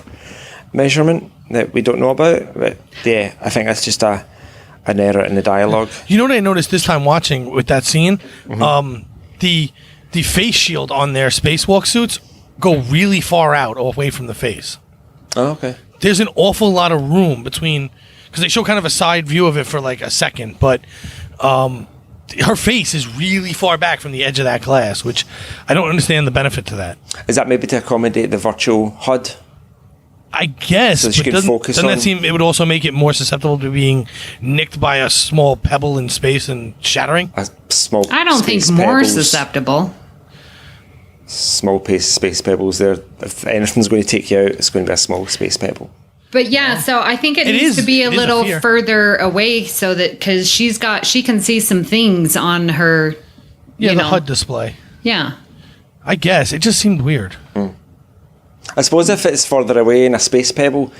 measurement that we don't know about? But yeah, I think that's just an error in the dialogue. You know what I noticed this time watching with that scene? Mm-hmm. The face shield on their spacewalk suits go really far out away from the face. Oh, okay. There's an awful lot of room between... Because they show kind of a side view of it for like a second, but her face is really far back from the edge of that glass, which I don't understand the benefit to that. Is that maybe to accommodate the virtual HUD? I guess. So she can focus doesn't on... that seem it would also make it more susceptible to being nicked by a small pebble in space and shattering? A small I don't think space more pebbles. Susceptible. Small space pebbles there. If anything's going to take you out, it's going to be a small space pebble. But yeah, so I think it needs to be a little further away so that, because she can see some things on her. Yeah, the HUD display. Yeah. I guess. It just seemed weird. I suppose if it's further away and a space pebble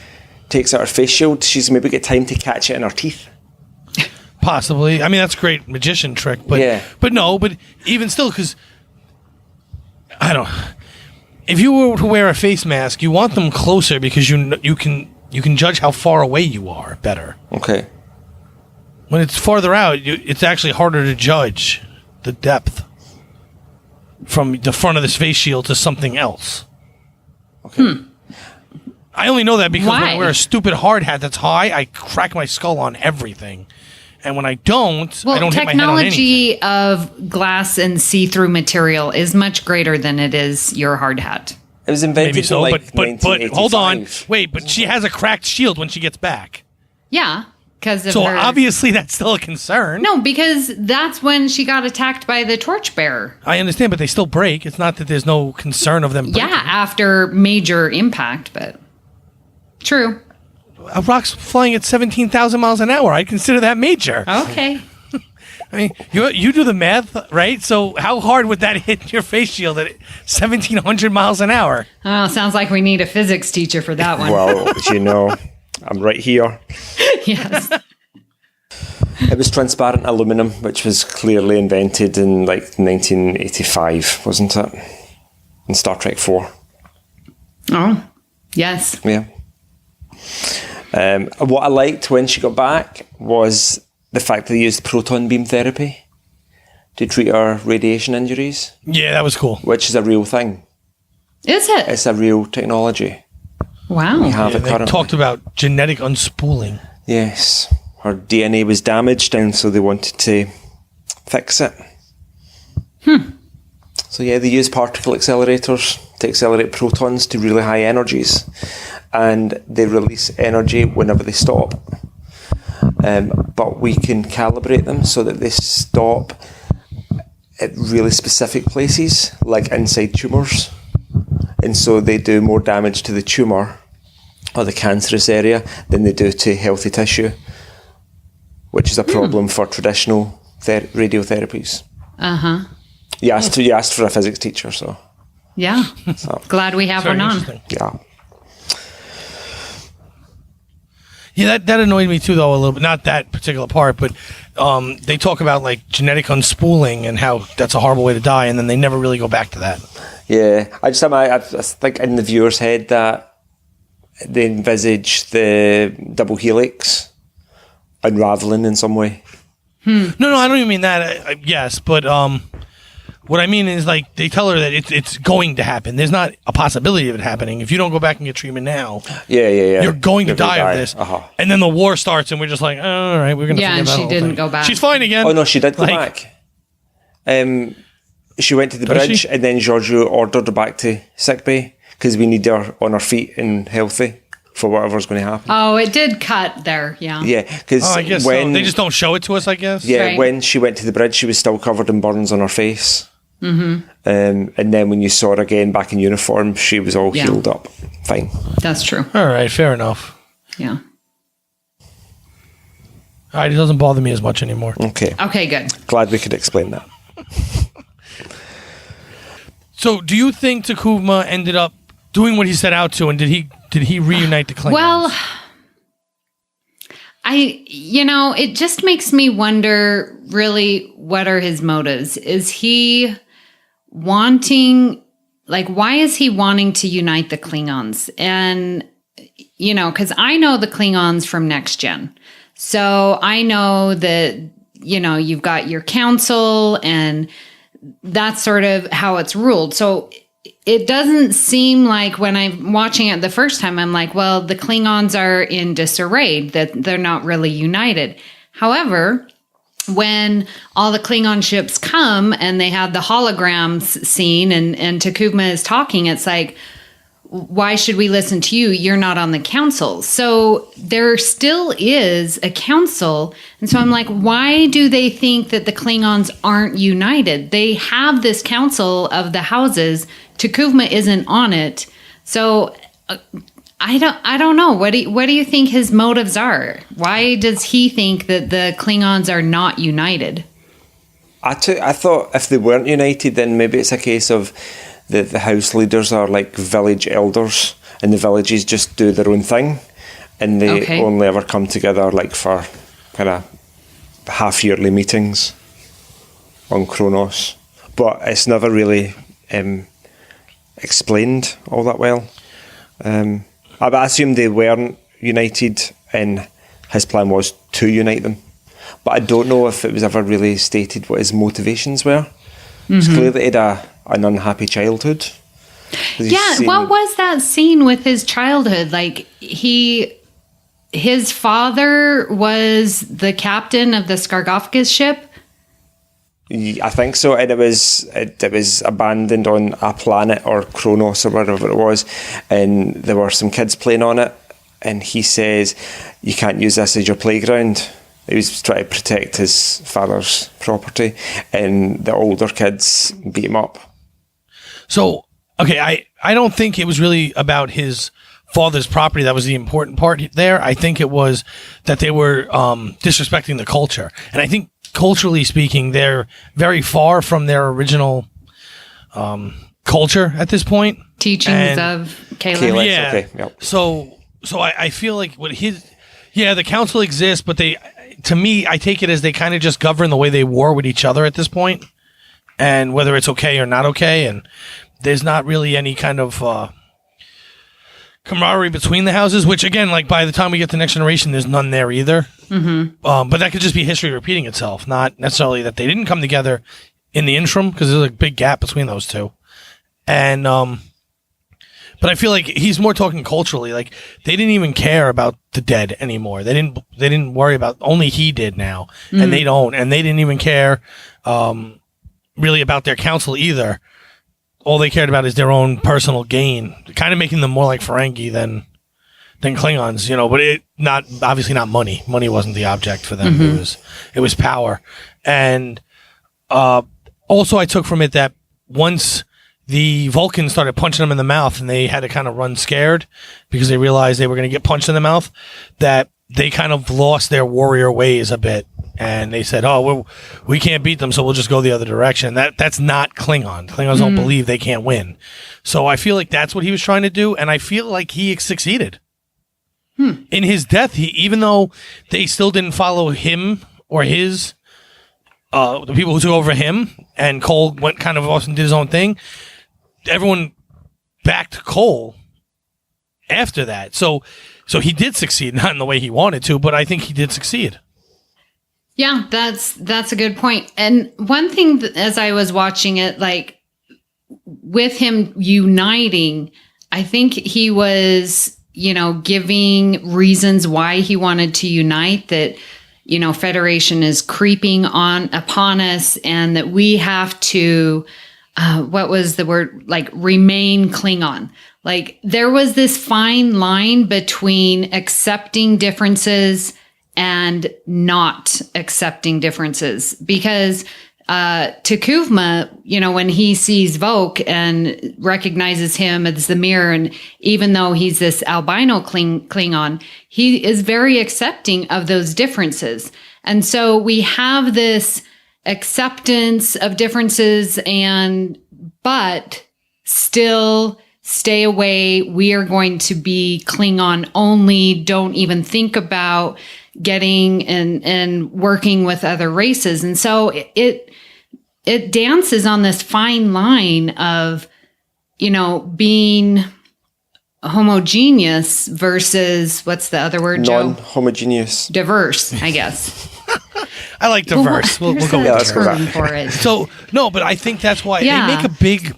takes out her face shield, she's maybe got time to catch it in her teeth. Possibly. I mean, that's a great magician trick. But, yeah. But even still, because, I don't know. If you were to wear a face mask, you want them closer because you can judge how far away you are better. Okay. When it's farther out, it's actually harder to judge the depth from the front of this face shield to something else. Okay. I only know that because when I Why? wear a stupid hard hat that's high, I crack my skull on everything. And when I don't, I don't hit my head on anything. Technology of glass and see-through material is much greater than it is your hard hat. It was invented Maybe so, in like but hold on. 1985. Wait, but she has a cracked shield when she gets back. Yeah, because of So her... obviously that's still a concern. No, because that's when she got attacked by the torchbearer. I understand, but they still break. It's not that there's no concern of them breaking. Yeah, after major impact, but... True. A rock's flying at 17,000 miles an hour. I'd consider that major. Okay. I mean, you do the math, right? So how hard would that hit your face shield at 1,700 miles an hour? Oh, sounds like we need a physics teacher for that one. Well, you know, I'm right here. Yes. It was transparent aluminum, which was clearly invented in like 1985, wasn't it? In Star Trek 4. Oh, yes. Yeah. What I liked when she got back was the fact that they used proton beam therapy to treat her radiation injuries. Yeah, that was cool. Which is a real thing. Is it? It's a real technology. Wow. We have it They currently. talked about genetic unspooling. Yes. Her DNA was damaged, and so they wanted to fix it. So yeah, they use particle accelerators to accelerate protons to really high energies, and they release energy whenever they stop. But we can calibrate them so that they stop at really specific places, like inside tumours. And so they do more damage to the tumour or the cancerous area than they do to healthy tissue, which is a problem for traditional radiotherapies. Uh-huh. You asked for a physics teacher, so Yeah. So. Glad we have Very one on. interesting. yeah. Yeah, that annoyed me too, though, a little bit. Not that particular part, but they talk about like genetic unspooling and how that's a horrible way to die, and then they never really go back to that. Yeah, I think in the viewer's head that they envisage the double helix unraveling in some way. No, I don't even mean that. Yes, but what I mean is like they tell her that it's going to happen. There's not a possibility of it happening. If you don't go back and get treatment now, Yeah. you're going to die of this. Uh-huh. And then the war starts, and we're just like, oh, all right, we're going to Yeah, forget and that she whole didn't thing. go back. She's fine again. Oh no, she did go Like- back. She went to the Does bridge, she? and then Giorgio ordered her back to sickbay because we need her on her feet and healthy for whatever's going to happen. Oh, it did cut there. Yeah. Yeah, because Oh, I guess when so. They just don't show it to us, I guess. yeah, Right. when she went to the bridge, she was still covered in burns on her face. Mm-hmm. And then when you saw her again back in uniform, she was all Yeah. healed up, fine. That's true. All right, fair enough. Yeah. All right, it doesn't bother me as much anymore. Okay, Okay, good. glad we could explain that. So, do you think Takuma ended up doing what he set out to, and did he reunite the Klingons? Well, it just makes me wonder really what are his motives? Is he wanting, why is he wanting to unite the Klingons? And, because I know the Klingons from Next Gen. So I know that, you've got your council and that's sort of how it's ruled. So it doesn't seem like when I'm watching it the first time, I'm like, well, the Klingons are in disarray, that they're not really united. However, when all the Klingon ships come and they have the holograms scene and Takuma is talking, it's like, why should we listen to you? You're not on the council. So there still is a council. And so I'm like, why do they think that the Klingons aren't united? They have this council of the houses. Takuma isn't on it. So I don't know. What do you think his motives are? Why does he think that the Klingons are not united? I thought if they weren't united, then maybe it's a case of the house leaders are like village elders, and the villages just do their own thing, and they only ever come together like for kind of half-yearly meetings on Kronos. But it's never really explained all that well. I assume they weren't united, and his plan was to unite them. But I don't know if it was ever really stated what his motivations were. It's clear that he had an unhappy childhood. Yeah, what was that scene with his childhood? Like his father was the captain of the Scargophagus ship. I think so, and it was abandoned on a planet or Kronos or whatever it was, and there were some kids playing on it, and he says, "You can't use this as your playground." He was trying to protect his father's property, and the older kids beat him up. So, okay, I don't think it was really about his father's property that was the important part there. I think it was that they were disrespecting the culture. And I think culturally speaking, they're very far from their original culture at this point. Teachings of Caleb. Yeah. Okay. Yep. So I feel like the council exists, but to me, I take it as they kind of just govern the way they war with each other at this point, and whether it's okay or not okay. And there's not really any kind of camaraderie between the houses, which again, like by the time we get to Next Generation, there's none there either. Mm-hmm. But that could just be history repeating itself, not necessarily that they didn't come together in the interim, because there's a big gap between those two. And but I feel like he's more talking culturally. Like they didn't even care about the dead anymore. They didn't worry about, only he did now, and they don't, and they didn't even care really about their council either. All they cared about is their own personal gain, kind of making them more like Ferengi than Klingons, but obviously not money. Money wasn't the object for them. It was power. And also I took from it that once the Vulcans started punching them in the mouth and they had to kind of run scared because they realized they were going to get punched in the mouth, that they kind of lost their warrior ways a bit. And they said, we can't beat them, so we'll just go the other direction. That's not Klingon. Klingons don't believe they can't win. So I feel like that's what he was trying to do, and I feel like he succeeded. In his death, even though they still didn't follow him or his, the people who took over him, and Cole went kind of off and did his own thing, everyone backed Cole after that. So he did succeed, not in the way he wanted to, but I think he did succeed. Yeah, that's a good point. And one thing as I was watching it, like with him uniting, I think he was, giving reasons why he wanted to unite, that, Federation is creeping upon us, and that we have to, what was the word? Like remain Klingon. Like there was this fine line between accepting differences and not accepting differences, because T'Kuvma, when he sees Voq and recognizes him as the mirror, and even though he's this albino Klingon, he is very accepting of those differences. And so we have this acceptance of differences, but still stay away. We are going to be Klingon only. Don't even think about getting and working with other races. And so it dances on this fine line of, being homogeneous versus, what's the other word, Joe? Non-homogeneous. Diverse, I guess. I like diverse. We'll go with term for it. So, no, but I think that's why they make a big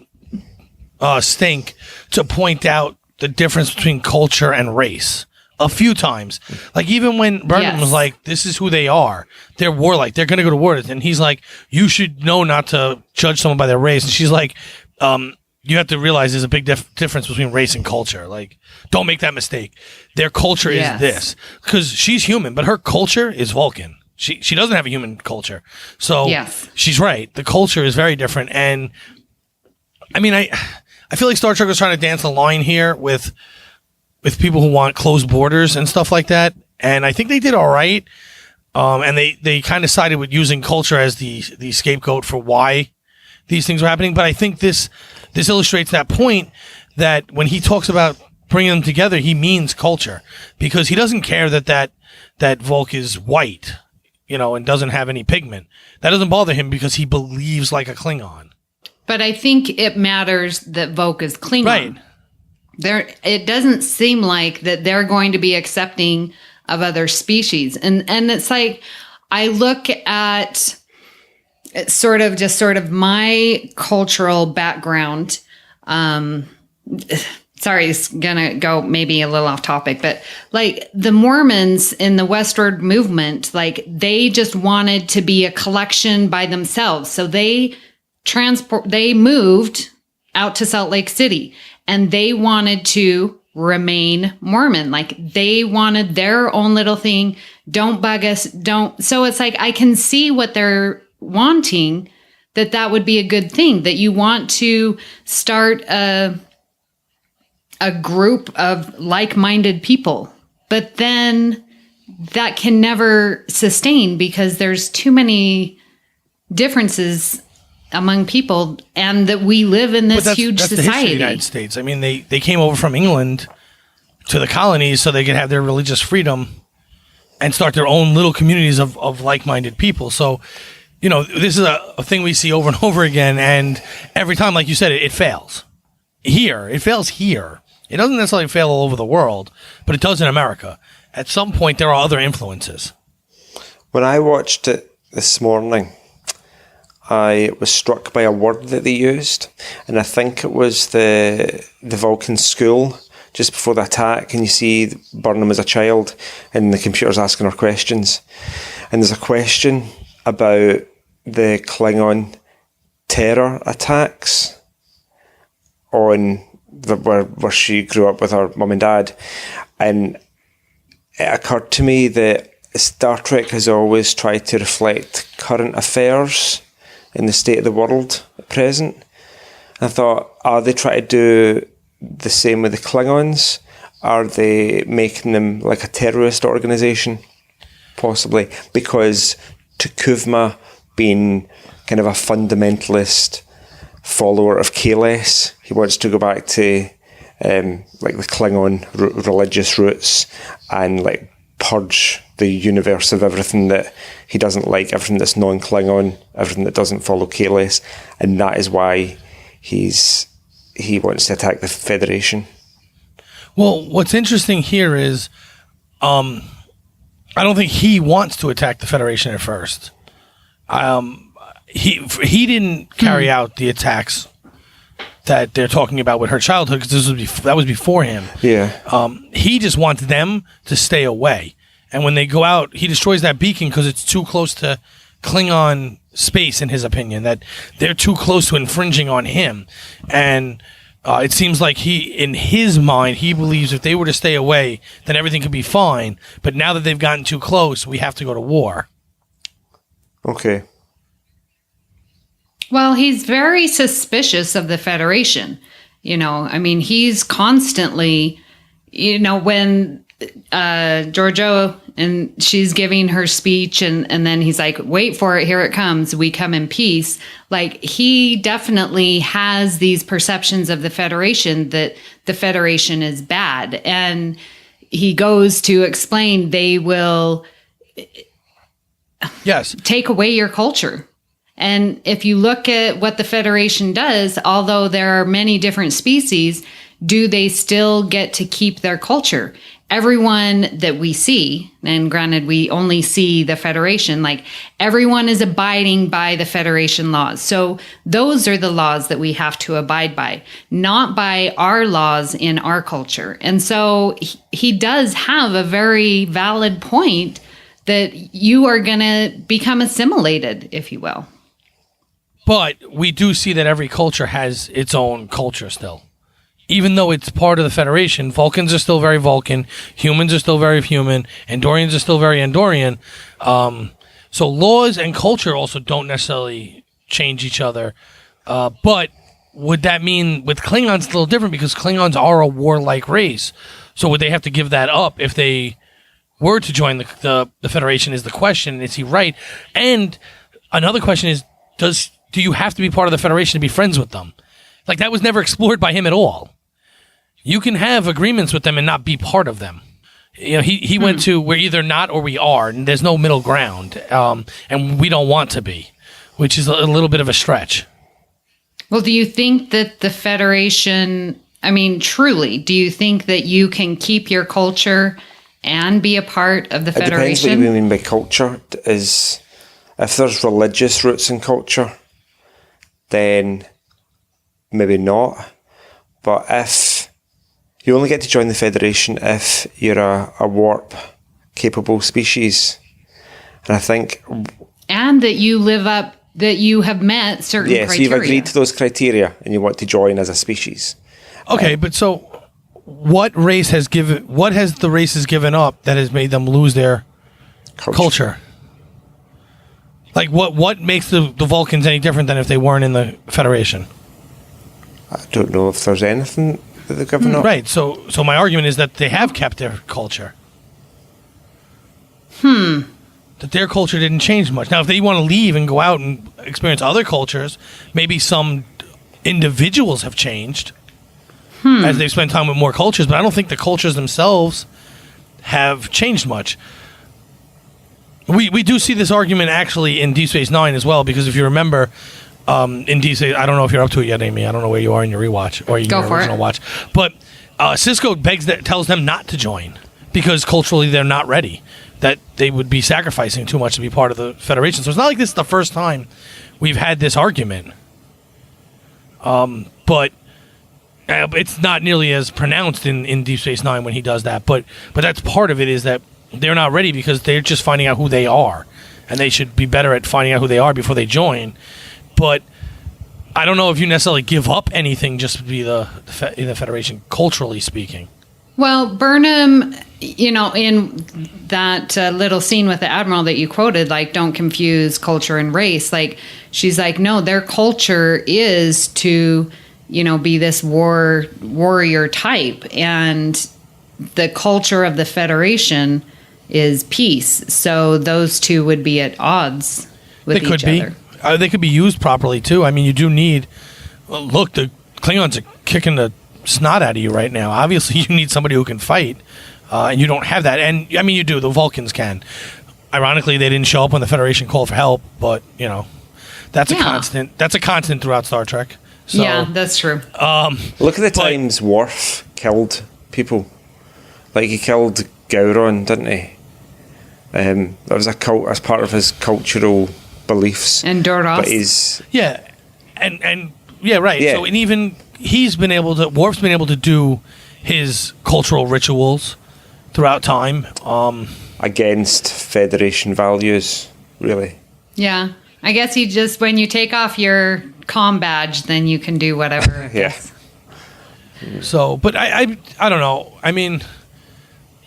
stink to point out the difference between culture and race. A few times. Like even when Burnham was like, this is who they are. They're warlike. They're going to go to war. And he's like, you should know not to judge someone by their race. And she's like, you have to realize there's a big difference between race and culture. Like, don't make that mistake. Their culture is this. Because she's human, but her culture is Vulcan. She doesn't have a human culture. So she's right. The culture is very different. And I mean, I feel like Star Trek was trying to dance a line here with people who want closed borders and stuff like that. And I think they did all right. And they kind of sided with using culture as the scapegoat for why these things were happening. But I think this illustrates that point, that when he talks about bringing them together, he means culture, because he doesn't care that Volk is white, and doesn't have any pigment. That doesn't bother him because he believes like a Klingon. But I think it matters that Volk is Klingon. Right. It doesn't seem like that they're going to be accepting of other species. And it's like, I look at sort of my cultural background. Sorry, it's gonna go maybe a little off topic, but like the Mormons in the westward movement, like they just wanted to be a collection by themselves. So they moved out to Salt Lake City. And they wanted to remain Mormon. Like they wanted their own little thing. Don't bug us. Don't. So it's like, I can see what they're wanting, that would be a good thing, that you want to start a a group of like-minded people. But then that can never sustain because there's too many differences among people, and that we live in this huge that's society. The history of the United States. I mean, they came over from England to the colonies so they could have their religious freedom and start their own little communities of like-minded people. So, this is a thing we see over and over again, and every time, like you said, it fails. It fails here. It doesn't necessarily fail all over the world, but it does in America. At some point, there are other influences. When I watched it this morning, I was struck by a word that they used, and I think it was the Vulcan school just before the attack, and you see Burnham as a child, and the computer's asking her questions. And there's a question about the Klingon terror attacks on where she grew up with her mum and dad. And it occurred to me that Star Trek has always tried to reflect current affairs in the state of the world at present. I thought, are they trying to do the same with the Klingons? Are they making them like a terrorist organisation? Possibly. Because Tukuvma being kind of a fundamentalist follower of Kahless, he wants to go back to like the Klingon religious roots and like purge the universe of everything that he doesn't like, everything that's non-Klingon, everything that doesn't follow Kahless, and that is why he wants to attack the Federation. Well, what's interesting here is I don't think he wants to attack the Federation at first. He didn't carry out the attacks that they're talking about with her childhood, because that was before him. Yeah. He just wants them to stay away. And when they go out, he destroys that beacon because it's too close to Klingon space, in his opinion, that they're too close to infringing on him. And it seems like in his mind, he believes if they were to stay away, then everything could be fine. But now that they've gotten too close, we have to go to war. Okay. Well, he's very suspicious of the Federation. He's constantly, when Georgiou and she's giving her speech and then he's like, wait for it, here it comes, we come in peace. Like, he definitely has these perceptions of the Federation, that the Federation is bad. And he goes to explain they will take away your culture. And if you look at what the Federation does, although there are many different species, do they still get to keep their culture? Everyone that we see, and granted, we only see the Federation, like everyone is abiding by the Federation laws. So those are the laws that we have to abide by, not by our laws in our culture. And so he does have a very valid point that you are going to become assimilated, if you will. But we do see that every culture has its own culture still. Even though it's part of the Federation, Vulcans are still very Vulcan, humans are still very human, Andorians are still very Andorian. So laws and culture also don't necessarily change each other. But would that mean with Klingons it's a little different, because Klingons are a warlike race? So would they have to give that up if they were to join the Federation is the question. Is he right? And another question is, do you have to be part of the Federation to be friends with them? Like, that was never explored by him at all. You can have agreements with them and not be part of them. He went to, we're either not or we are, and there's no middle ground. And we don't want to be, which is a little bit of a stretch. Well, do you think that the Federation, truly, do you think that you can keep your culture and be a part of the Federation? It depends what you mean by culture. Is if there's religious roots in culture, then maybe not. But if you only get to join the Federation if you're a warp-capable species, and I think... And that you live up, that you have met certain criteria. Yes, you've agreed to those criteria, and you want to join as a species. Okay, but so what has the races given up that has made them lose their culture? Like, what makes the Vulcans any different than if they weren't in the Federation? I don't know if there's anything they've given up. Right. So my argument is that they have kept their culture. That their culture didn't change much. Now, if they want to leave and go out and experience other cultures, maybe some individuals have changed as they've spent time with more cultures, but I don't think the cultures themselves have changed much. We do see this argument actually in Deep Space Nine as well, because if you remember, in Deep Space, I don't know if you're up to it yet, Amy. I don't know where you are in your rewatch or your original watch, but Sisko tells them not to join because culturally they're not ready. That they would be sacrificing too much to be part of the Federation. So it's not like this is the first time we've had this argument. But it's not nearly as pronounced in Deep Space Nine when he does that. But that's part of it, is that they're not ready because they're just finding out who they are. And they should be better at finding out who they are before they join. But I don't know if you necessarily give up anything just to be in the Federation, culturally speaking. Well, Burnham, in that little scene with the Admiral that you quoted, like, don't confuse culture and race. Like, she's like, no, their culture is to, be this warrior type. And the culture of the Federation is peace. So those two would be at odds with each other. They could be used properly, too. I mean, you do need... Look, the Klingons are kicking the snot out of you right now. Obviously, you need somebody who can fight, and you don't have that. And I mean, you do. The Vulcans can. Ironically, they didn't show up when the Federation called for help, but that's a constant. That's a constant throughout Star Trek. So, yeah, that's true. Look at the times Worf killed people. Like, he killed Gowron, didn't he? That was as part of his cultural beliefs. And Doros. But he's right. Yeah. So, and even Worf's been able to do his cultural rituals throughout time. Against Federation values, really. Yeah. I guess when you take off your comm badge, then you can do whatever. Yeah. So, but I don't know. I mean,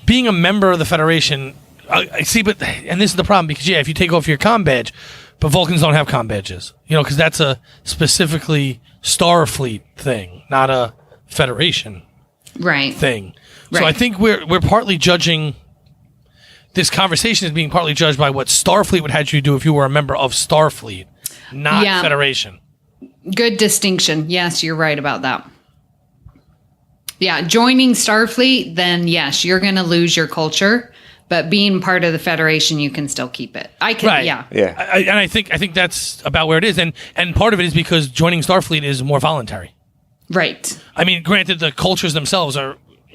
being a member of the Federation, I see, and this is the problem, because if you take off your comm badge, but Vulcans don't have comm badges, because that's a specifically Starfleet thing, not a Federation thing. So Right. I think we're partly judging, this conversation is being partly judged by what Starfleet would have you do if you were a member of Starfleet, not Federation. Good distinction. Yes, you're right about that. Yeah, joining Starfleet, then yes, you're going to lose your culture. But being part of the Federation, you can still keep it. I think that's about where it is, and part of it is because joining Starfleet is more voluntary. Right. I mean, granted, the cultures themselves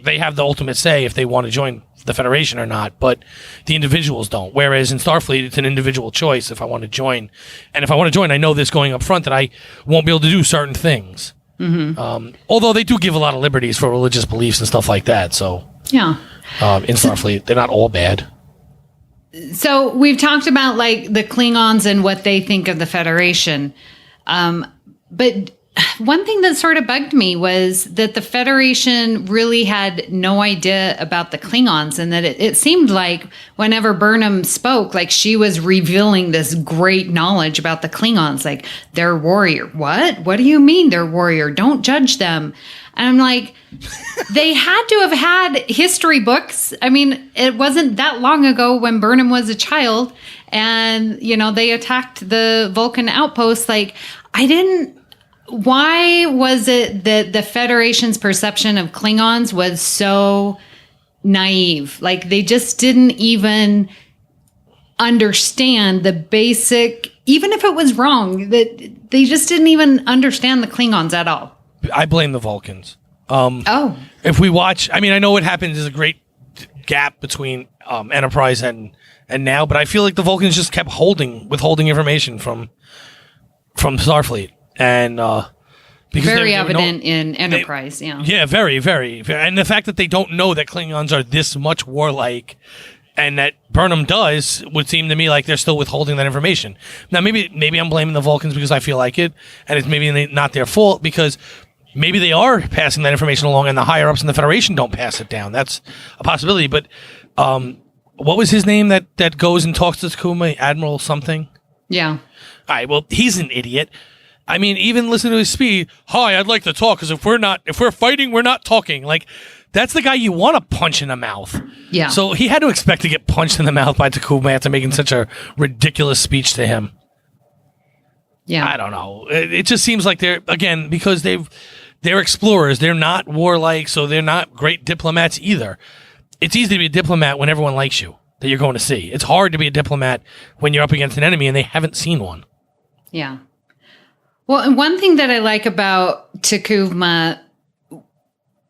they have the ultimate say if they want to join the Federation or not, but the individuals don't. Whereas in Starfleet, it's an individual choice if I want to join, and if I want to join, I know this going up front that I won't be able to do certain things. Mm-hmm. Although they do give a lot of liberties for religious beliefs and stuff like that. So yeah. In Starfleet, they're not all bad. So we've talked about like the Klingons and what they think of the Federation. But one thing that sort of bugged me was that the Federation really had no idea about the Klingons, and that it seemed like whenever Burnham spoke, like she was revealing this great knowledge about the Klingons, like they're warrior. What? What do you mean they're warrior? Don't judge them. And I'm like, they had to have had history books. I mean, it wasn't that long ago when Burnham was a child and, they attacked the Vulcan outpost. Like, why was it that the Federation's perception of Klingons was so naive? Like, they just didn't even understand the basic, even if it was wrong, that they just didn't even understand the Klingons at all. I blame the Vulcans. If we watch, I mean, I know what happens is a great gap between Enterprise and now, but I feel like the Vulcans just kept withholding information from Starfleet, and because very evident in Enterprise, yeah, very, very, and the fact that they don't know that Klingons are this much warlike, and that Burnham does, would seem to me like they're still withholding that information. Now, maybe I'm blaming the Vulcans because I feel like it, and it's maybe not their fault, because maybe they are passing that information along and the higher-ups in the Federation don't pass it down. That's a possibility. But what was his name that goes and talks to Takuma? Admiral something? Yeah. All right, well, he's an idiot. I mean, even listen to his speech. Hi, I'd like to talk because if we're fighting, we're not talking. Like, that's the guy you want to punch in the mouth. Yeah. So he had to expect to get punched in the mouth by Takuma after making such a ridiculous speech to him. Yeah. I don't know. It just seems like they're, again, because they're explorers. They're not warlike, so they're not great diplomats either. It's easy to be a diplomat when everyone likes you that you're going to see. It's hard to be a diplomat when you're up against an enemy and they haven't seen one. Yeah. Well, and one thing that I like about Takuma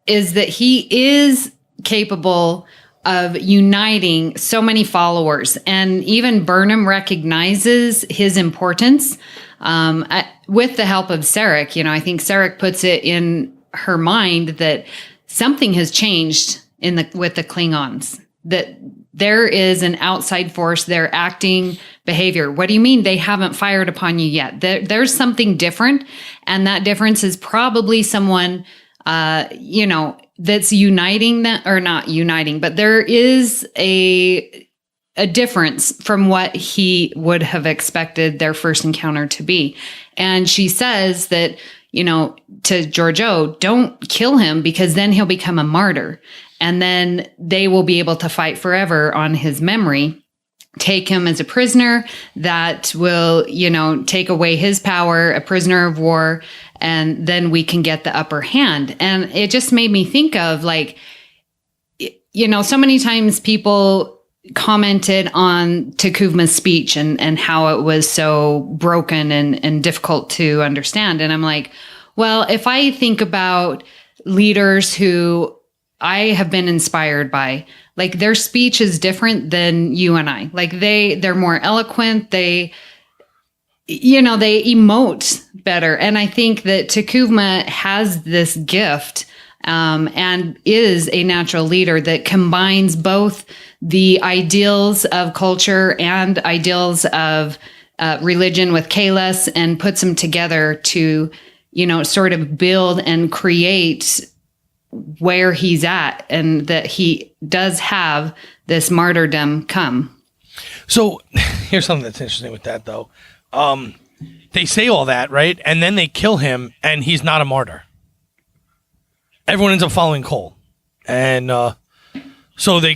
is that he is capable of uniting so many followers, and even Burnham recognizes his importance with the help of Sarek. You know, I think Sarek puts it in her mind that something has changed with the Klingons, that there is an outside force, their acting behavior. What do you mean they haven't fired upon you yet? There's something different, and that difference is probably someone, that's uniting them, or not uniting, but there is a difference from what he would have expected their first encounter to be. And she says that, to Georgiou, don't kill him because then he'll become a martyr. And then they will be able to fight forever on his memory. Take him as a prisoner that will, take away his power, a prisoner of war, and then we can get the upper hand. And it just made me think of, like, so many times people commented on Takuma's speech and how it was so broken and difficult to understand. And I'm like, well, if I think about leaders who I have been inspired by, like, their speech is different than you and I. Like, they're more eloquent. They emote better. And I think that Takuma has this gift, and is a natural leader that combines both the ideals of culture and ideals of religion with Kahless, and puts them together to, sort of build and create where he's at, and that he does have this martyrdom come. So here's something that's interesting with that, though. They say all that, right? And then they kill him, and he's not a martyr. Everyone ends up following Cole. And so they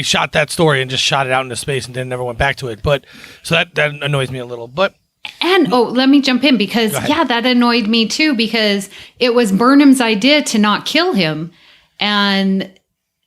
shot that story and just shot it out into space and then never went back to it. But so that annoys me a little. But let me jump in, because that annoyed me too, because it was Burnham's idea to not kill him, and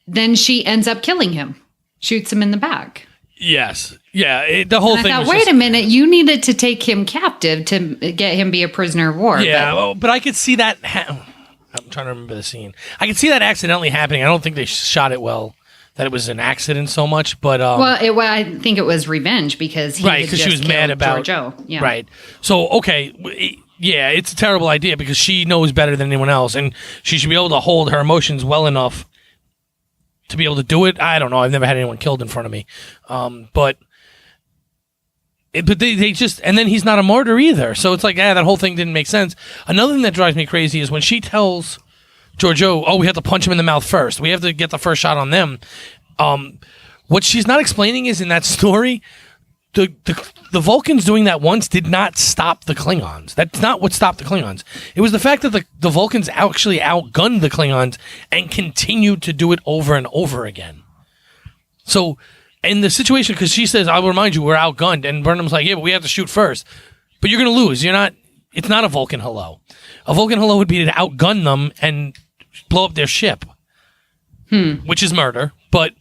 then she ends up killing him, shoots him in the back. Yes. Yeah. The whole thing. I thought, wait a minute, you needed to take him captive to get him be a prisoner of war. Yeah, but I could see that. I'm trying to remember the scene. I could see that accidentally happening. I don't think they shot it well, that it was an accident so much. But I think it was revenge, because because she was mad about Georgiou. Yeah. Right. So yeah, it's a terrible idea because she knows better than anyone else, and she should be able to hold her emotions well enough to be able to do it. I don't know. I've never had anyone killed in front of me, but they just, and then he's not a martyr either. So it's like, that whole thing didn't make sense. Another thing that drives me crazy is when she tells Georgiou, we have to punch him in the mouth first. We have to get the first shot on them. What she's not explaining is, in that story, the Vulcans doing that once did not stop the Klingons. That's not what stopped the Klingons. It was the fact that the Vulcans actually outgunned the Klingons and continued to do it over and over again. So in the situation, because she says, I'll remind you, we're outgunned, and Burnham's like, yeah, but we have to shoot first. But you're going to lose. It's not a Vulcan Hello. A Vulcan Hello would be to outgun them and blow up their ship, which is murder. But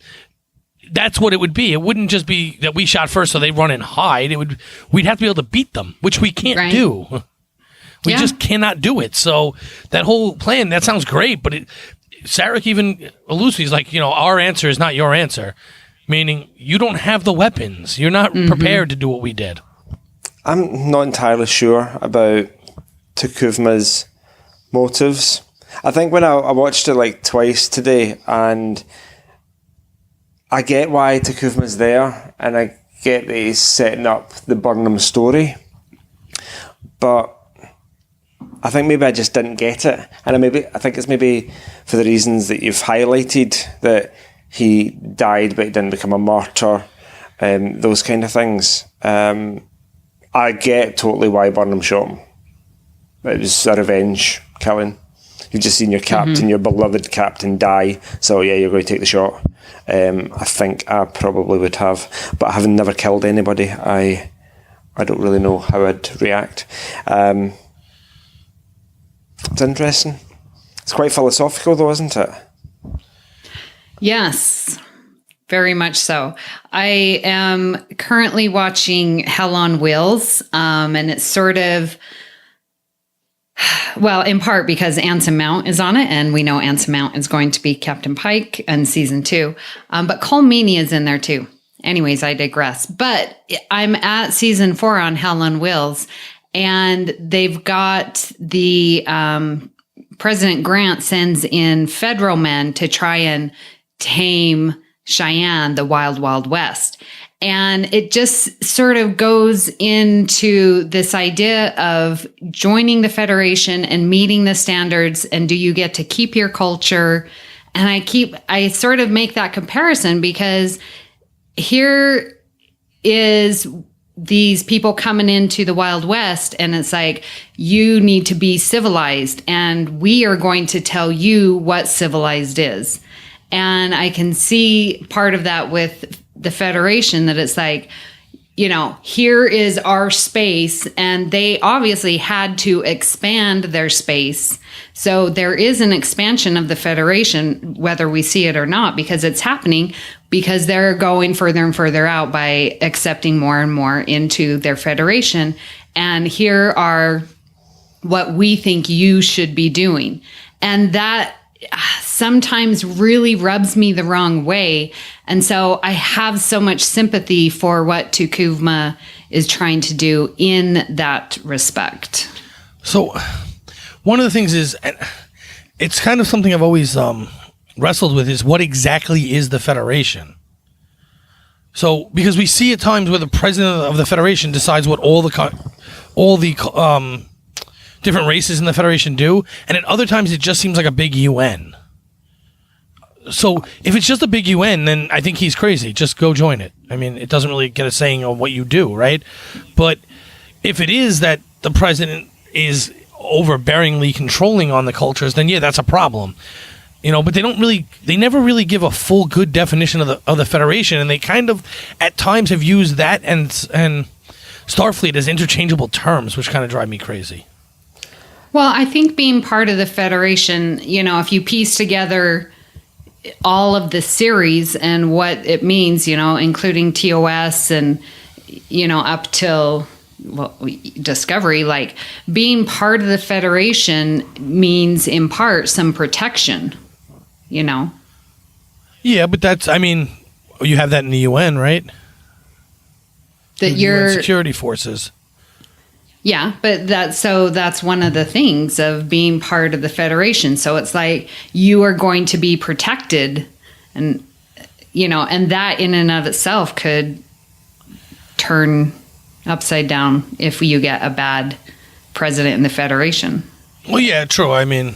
that's what it would be. It wouldn't just be that we shot first so they run and hide. We'd have to be able to beat them, which we can't do. We just cannot do it. So that whole plan, that sounds great, but Sarek even alludes to, he's like, our answer is not your answer. Meaning, you don't have the weapons. You're not prepared to do what we did. I'm not entirely sure about Takuma's motives. I think when I watched it twice today, and I get why Takuma's there, and I get that he's setting up the Burnham story, but I think maybe I just didn't get it, and I think it's maybe for the reasons that you've highlighted, that he died but he didn't become a martyr, those kind of things. I get totally why Burnham shot him. It was a revenge killing. You've just seen your captain, your beloved captain, die. So yeah, you're going to take the shot. I think I probably would have, but having never killed anybody, I don't really know how I'd react. It's interesting. It's quite philosophical, though, isn't it? Yes, very much so. I am currently watching Hell on Wheels, and it's sort of, well, in part because Anson Mount is on it, and we know Anson Mount is going to be Captain Pike in season 2. But Cole Meany is in there too. Anyways, I digress. But I'm at season 4 on Hell on Wheels, and they've got the President Grant sends in federal men to try and tame Cheyenne, the Wild Wild West. And it just sort of goes into this idea of joining the Federation and meeting the standards. And do you get to keep your culture? And I sort of make that comparison because here is these people coming into the Wild West, and it's like, you need to be civilized, and we are going to tell you what civilized is. And I can see part of that with the Federation, that it's like, you know, here is our space, and they obviously had to expand their space. So there is an expansion of the Federation, whether we see it or not, because it's happening, because they're going further and further out by accepting more and more into their Federation. And here are what we think you should be doing. And that sometimes really rubs me the wrong way. And so I have so much sympathy for what Tukuvma is trying to do in that respect. So one of the things is, and it's kind of something I've always wrestled with, is what exactly is the Federation? So, because we see at times where the president of the Federation decides what all the different races in the Federation do, and at other times it just seems like a big UN. So if it's just a big UN, then I think he's crazy. Just go join it. I mean, it doesn't really get a saying on what you do, right? But if it is that the president is overbearingly controlling on the cultures, then yeah, that's a problem. You know, but they never really give a full good definition of the Federation, and they kind of at times have used that and Starfleet as interchangeable terms, which kind of drive me crazy. Well, I think being part of the Federation, you know, if you piece together all of the series and what it means, you know, including TOS and, you know, up till Discovery, like being part of the Federation means in part some protection, you know? Yeah, but that's, I mean, you have that in the UN, right? That you're UN security forces. Yeah, but that's one of the things of being part of the Federation. So it's like you are going to be protected, and you know, and that in and of itself could turn upside down if you get a bad president in the Federation. Well, yeah, true. I mean,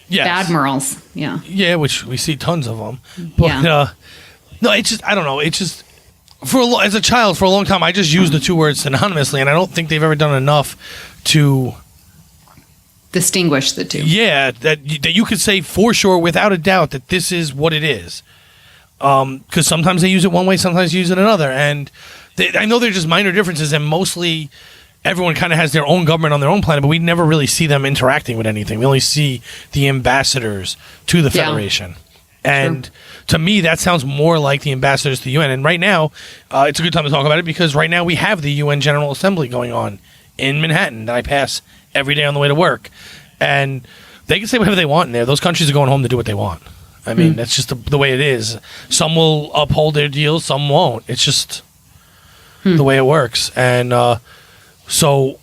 yes. Admirals, yeah. Yeah, which we see tons of them. But no, it's just, I don't know. It's just, as a child, for a long time, I just used the two words synonymously, and I don't think they've ever done enough to distinguish the two. Yeah, that you could say for sure, without a doubt, that this is what it is. Because sometimes they use it one way, sometimes they use it another, and I know they're just minor differences, and mostly everyone kind of has their own government on their own planet, but we never really see them interacting with anything. We only see the ambassadors to the Federation. And to me, that sounds more like the ambassadors to the UN. And right now, it's a good time to talk about it, because right now we have the UN General Assembly going on in Manhattan that I pass every day on the way to work. And they can say whatever they want in there. Those countries are going home to do what they want. I mean, that's just the way it is. Some will uphold their deals, some won't. It's just the way it works. And so,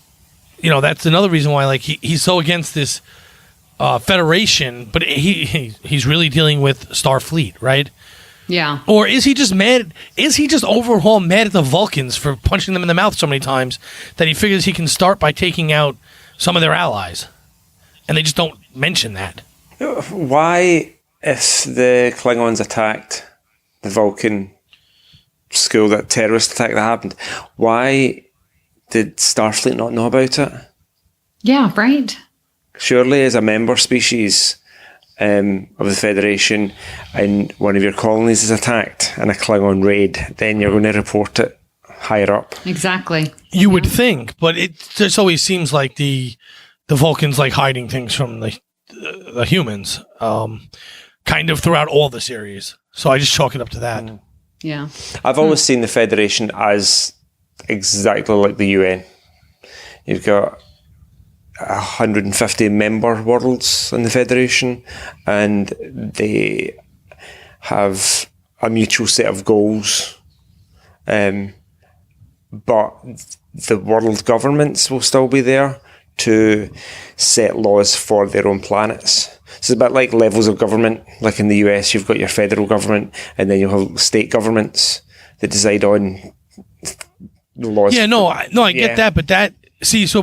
you know, that's another reason why, like, he's so against this Federation, but he's really dealing with Starfleet, right? Yeah. Or is he just mad? Is he just overall mad at the Vulcans for punching them in the mouth so many times that he figures he can start by taking out some of their allies? And they just don't mention that. Why, if the Klingons attacked the Vulcan school, that terrorist attack that happened, why did Starfleet not know about it? Yeah, right. Surely, as a member species of the Federation, and one of your colonies is attacked in a Klingon raid, then you're going to report it higher up. Exactly. You would think, but it just always seems like the Vulcans like hiding things from the humans, kind of throughout all the series. So I just chalk it up to that. Yeah. I've always seen the Federation as exactly like the UN. You've got 150 member worlds in the Federation, and they have a mutual set of goals. But the world governments will still be there to set laws for their own planets. So it's a bit like levels of government. Like in the US, you've got your federal government, and then you'll have state governments that decide on the laws. Yeah, I get that, but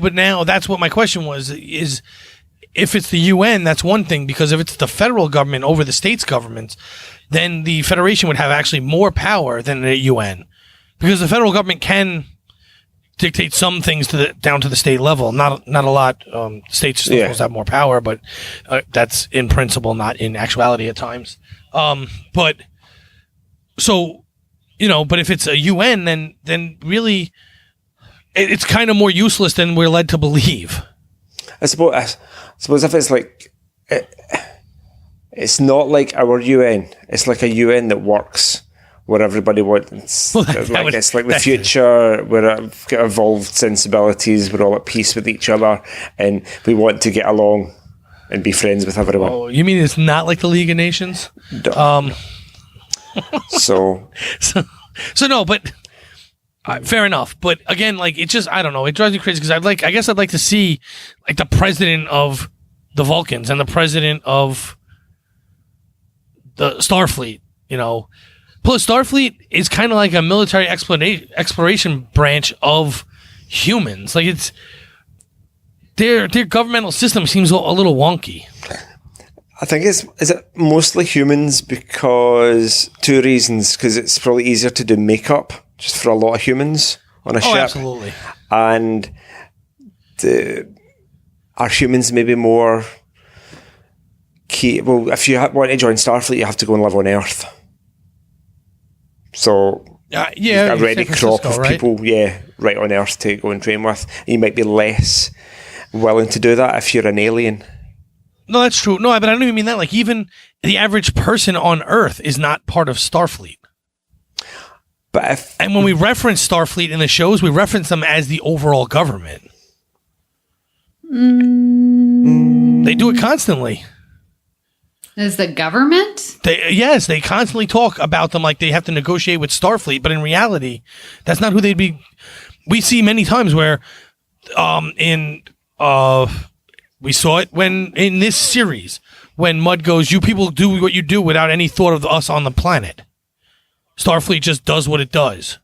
but now that's what my question was, is if it's the UN, that's one thing, because if it's the federal government over the states' governments, then the Federation would have actually more power than the UN. Because the federal government can dictate some things down to the state level. Not a lot. States still supposed to have more power, but that's in principle, not in actuality at times. But if it's a UN, then really it's kind of more useless than we're led to believe. I suppose if it's like it's not like our UN. It's like a UN that works where everybody wants. Well, it's like the future, where we've got evolved sensibilities, we're all at peace with each other, and we want to get along and be friends with everyone. Oh, you mean it's not like the League of Nations? So no, but fair enough. But again, like it just, I don't know, it drives me crazy because I guess I'd like to see like the president of the Vulcans and the president of the Starfleet, Plus, Starfleet is kind of like a military exploration branch of humans. Like it's their governmental system seems a little wonky. I think is it mostly humans because two reasons. Because it's probably easier to do makeup just for a lot of humans on a ship. Absolutely. And are humans maybe more key? Well, if you want to join Starfleet, you have to go and live on Earth. So yeah, a ready crop of people, right on Earth to go and train with. You might be less willing to do that if you're an alien. No, that's true. No, but I don't even mean that. Like, even the average person on Earth is not part of Starfleet. And when we reference Starfleet in the shows, we reference them as the overall government. They do it constantly. Is the government? They constantly talk about them like they have to negotiate with Starfleet, but in reality, that's not who they'd be. We see many times where, we saw it when in this series when Mudd goes, "You people do what you do without any thought of us on the planet. Starfleet just does what it does,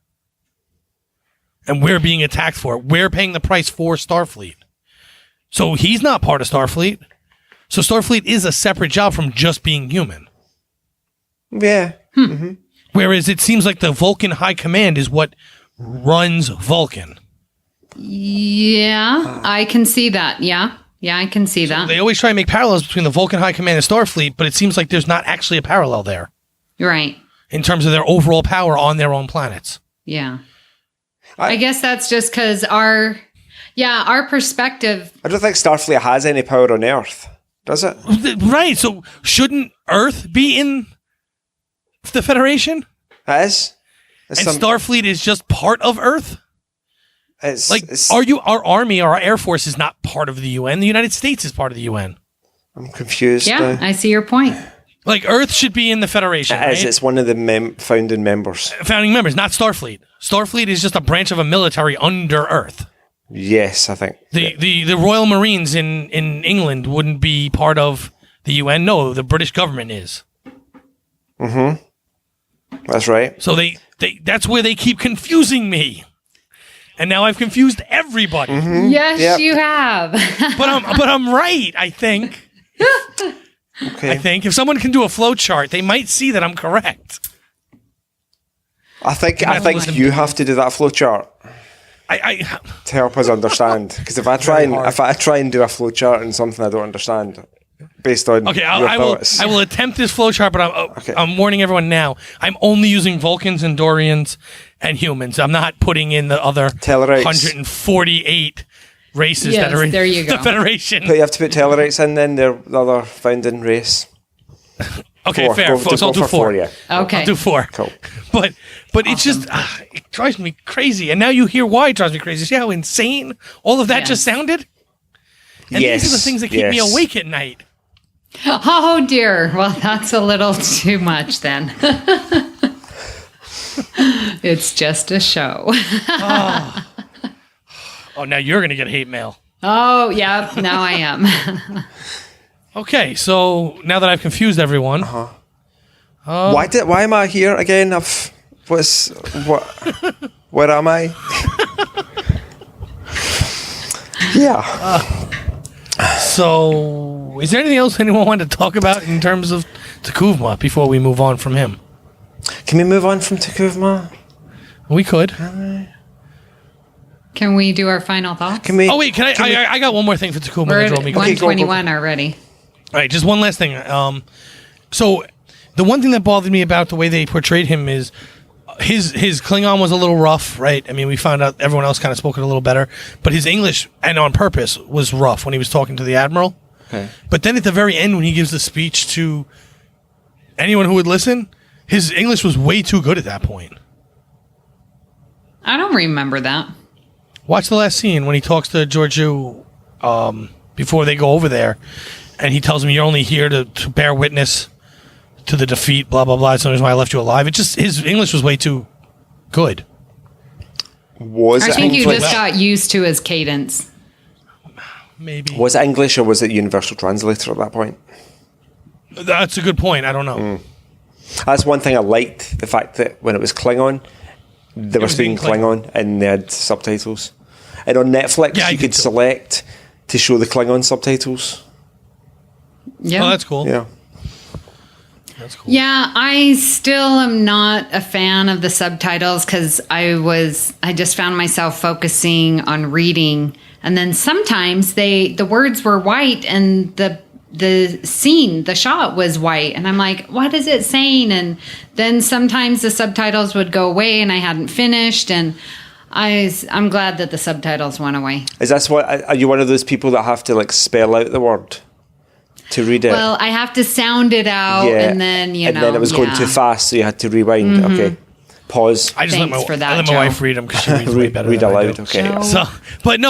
and we're being attacked for it. We're paying the price for Starfleet. So he's not part of Starfleet." So Starfleet is a separate job from just being human. Yeah. Mm-hmm. Whereas it seems like the Vulcan High Command is what runs Vulcan. Yeah, I can see that. Yeah, I can see that. They always try to make parallels between the Vulcan High Command and Starfleet, but it seems like there's not actually a parallel there. Right. In terms of their overall power on their own planets. Yeah. I guess that's just because our perspective. I don't think Starfleet has any power on Earth. Does it? Right. So shouldn't Earth be in the Federation? It is. And Starfleet is just part of Earth? Our Army or our Air Force is not part of the UN. The United States is part of the UN. I'm confused. Yeah, I see your point. Like Earth should be in the Federation. It is. It's one of the founding members. Founding members, not Starfleet. Starfleet is just a branch of a military under Earth. Yes, I think. The Royal Marines in England wouldn't be part of the UN. No, the British government is. Mm-hmm. That's right. So that's where they keep confusing me. And now I've confused everybody. Mm-hmm. Yes, you have. but I'm right, I think. Okay. I think if someone can do a flow chart, they might see that I'm correct. I think you have to do that flow chart. to help us understand. Because if I try and do a flowchart and something I don't understand, based on I will attempt this flowchart, but I'm warning everyone now. I'm only using Vulcans and Dorians and humans. I'm not putting in the other Tellarites. 148 races that are in there you go. the Federation. But you have to put Tellarites in, then they're the other founding race. Okay, 4. fair. So I'll do 4. Yeah. Okay. I'll do 4. Cool. But it's just it drives me crazy. And now you hear why it drives me crazy. See how insane all of that just sounded? And these are the things that keep me awake at night. Oh dear. Well, that's a little too much then. It's just a show. Oh, now you're going to get hate mail. Oh, yeah. Now I am. Okay, so now that I've confused everyone. Why am I here again? Where am I? Yeah. So, is there anything else anyone wanted to talk about in terms of T'Kuvma before we move on from him? Can we move on from T'Kuvma? We could. Can we do our final thoughts? Can we? Oh wait, I got one more thing for T'Kuvma. We're that drove at me 121 already. All right, just one last thing. So the one thing that bothered me about the way they portrayed him is his Klingon was a little rough, right? I mean, we found out everyone else kind of spoke it a little better, but his English, and on purpose, was rough when he was talking to the Admiral. Okay. But then at the very end, when he gives the speech to anyone who would listen, his English was way too good at that point. I don't remember that. Watch the last scene when he talks to Georgiou before they go over there, and he tells him, "You're only here to bear witness to the defeat, blah, blah, blah. That's the reason why I left you alive." It just, his English was way too good. I think you just got used to his cadence. Maybe. Was it English or was it Universal Translator at that point? That's a good point. I don't know. That's one thing I liked, the fact that when it was Klingon, they were speaking Klingon and they had subtitles. And on Netflix, you could select to show the Klingon subtitles. Yeah. Oh, that's cool. Yeah. That's cool. Yeah, I still am not a fan of the subtitles because I just found myself focusing on reading, and then sometimes the words were white and the scene, the shot was white, and I'm like, what is it saying? And then sometimes the subtitles would go away and I hadn't finished, and I'm glad that the subtitles went away. Is that are you one of those people that have to like spell out the word to read it? Well, I have to sound it out, and then and then it was going too fast, so you had to rewind. Okay, pause. I just Thanks for that, let my Joe. wife read them because she reads way better. Read than I aloud. do. Okay. Joe. So, but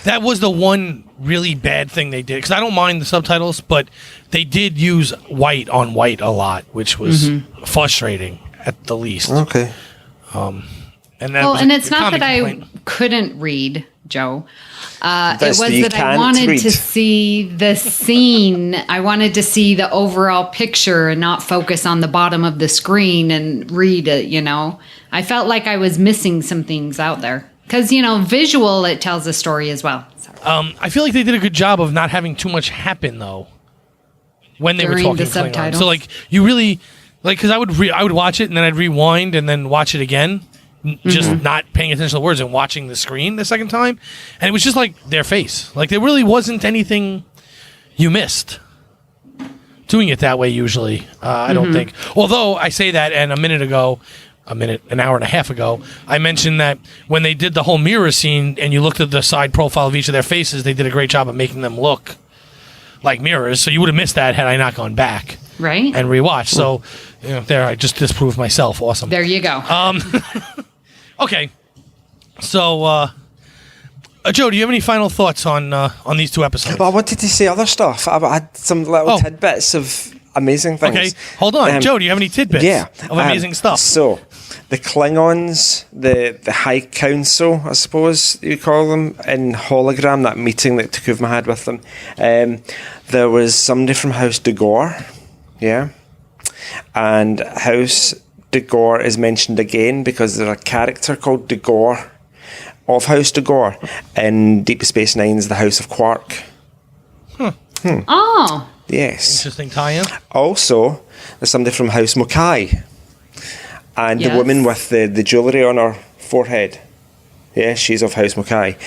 that was the one really bad thing they did, because I don't mind the subtitles, but they did use white on white a lot, which was frustrating at the least. Okay. And that and it's not that complaint. I couldn't read, Joe. It That's was you that I can't wanted read. to see the scene. I wanted to see the overall picture and not focus on the bottom of the screen and read it, I felt like I was missing some things out there. Because, visual, it tells a story as well. So. I feel like they did a good job of not having too much happen, though, when they During were talking the Klingon. subtitles? So, like, you really, because I would watch it and then I'd rewind and then watch it again, just not paying attention to the words and watching the screen the second time. And it was just like their face. Like, there really wasn't anything you missed doing it that way usually. I don't think. Although I say that, and an hour and a half ago, I mentioned that when they did the whole mirror scene and you looked at the side profile of each of their faces, they did a great job of making them look like mirrors. So you would have missed that had I not gone back Right? and rewatched. So there, I just disproved myself. Awesome. There you go. Okay. So, Joe, do you have any final thoughts on these 2 episodes? Well, I wanted to say other stuff. I had some little tidbits of amazing things. Okay, hold on. Joe, do you have any tidbits of amazing stuff? So, the Klingons, the High Council, I suppose you call them, in Hologram, that meeting that T'Kuvma had with them, there was somebody from House Dagor, and House Dagor is mentioned again because there's a character called Dagor of House Dagor in Deep Space Nine's The House of Quark. Oh. Yes. Interesting tie-in. Also, there's somebody from House Mokai. And the woman with the jewellery on her forehead. Yeah, she's of House Mackay.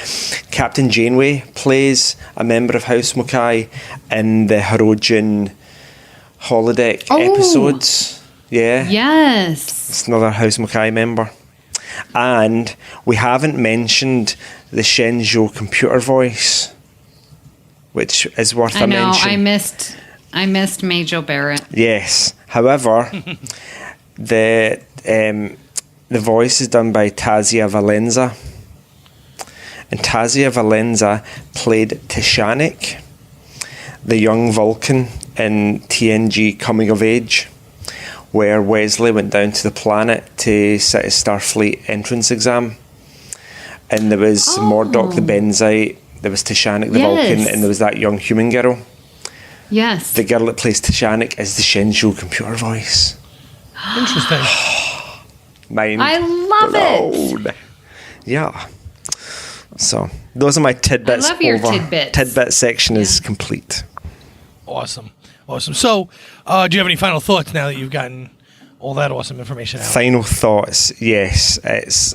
Captain Janeway plays a member of House Mackay in the Herodian holodeck episodes. Yeah. Yes. It's another House Mackay member. And we haven't mentioned the Shenzhou computer voice, which is worth a mention. I missed Major Barrett. Yes. However, the voice is done by Tazia Valenza. And Tazia Valenza played Tishanik, the young Vulcan in TNG Coming of Age, where Wesley went down to the planet to sit his Starfleet entrance exam. And there was Mordok the Benzite, there was Tishanik the Vulcan, and there was that young human girl. Yes. The girl that plays Tishanik is the Shenzhou computer voice. Interesting. Mind I love blown. Yeah. So those are my tidbits. I love your tidbits. Tidbit section is complete. Awesome. So, do you have any final thoughts now that you've gotten all that awesome information out? Final thoughts. Yes, it's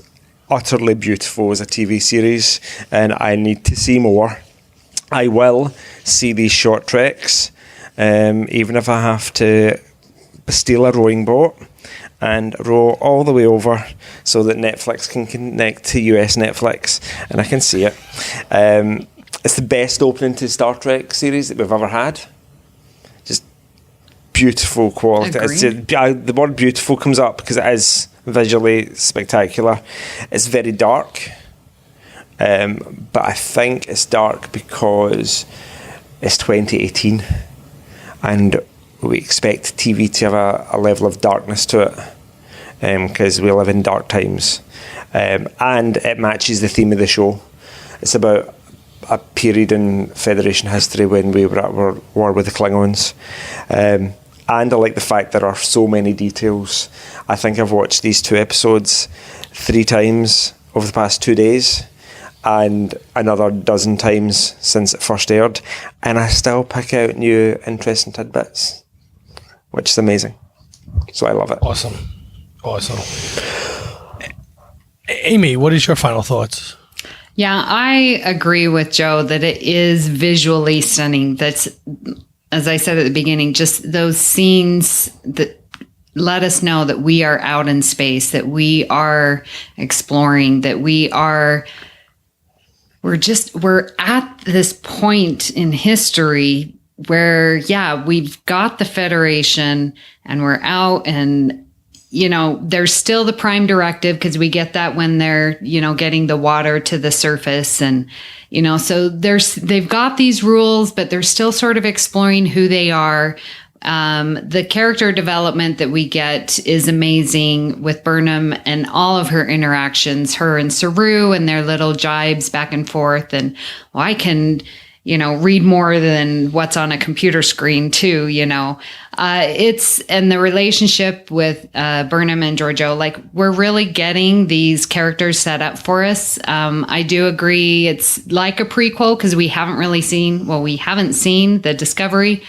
utterly beautiful as a TV series, and I need to see more. I will see these short treks, even if I have to steal a rowing boat and row all the way over so that Netflix can connect to US Netflix and I can see it. It's the best opening to Star Trek series that we've ever had. Just beautiful quality. The word beautiful comes up because it is visually spectacular. It's very dark, but I think it's dark because it's 2018 and we expect TV to have a level of darkness to it because we live in dark times, and it matches the theme of the show. It's about a period in Federation history when we were at war with the Klingons, and I like the fact there are so many details. I think I've watched these 2 episodes 3 times over the past 2 days and another dozen times since it first aired, and I still pick out new interesting tidbits, which is amazing. So I love it. Awesome. Amy, what is your final thoughts? Yeah, I agree with Joe that it is visually stunning. That's, as I said at the beginning, just those scenes that let us know that we are out in space, that we are exploring, that we're at this point in history where, we've got the Federation and we're out, and, there's still the prime directive because we get that when they're, getting the water to the surface. And, so they've got these rules, but they're still sort of exploring who they are. The character development that we get is amazing with Burnham and all of her interactions, her and Saru and their little jibes back and forth. And I can, read more than what's on a computer screen too, and the relationship with Burnham and Georgiou, we're really getting these characters set up for us. I do agree. It's like a prequel because we haven't seen the Discovery,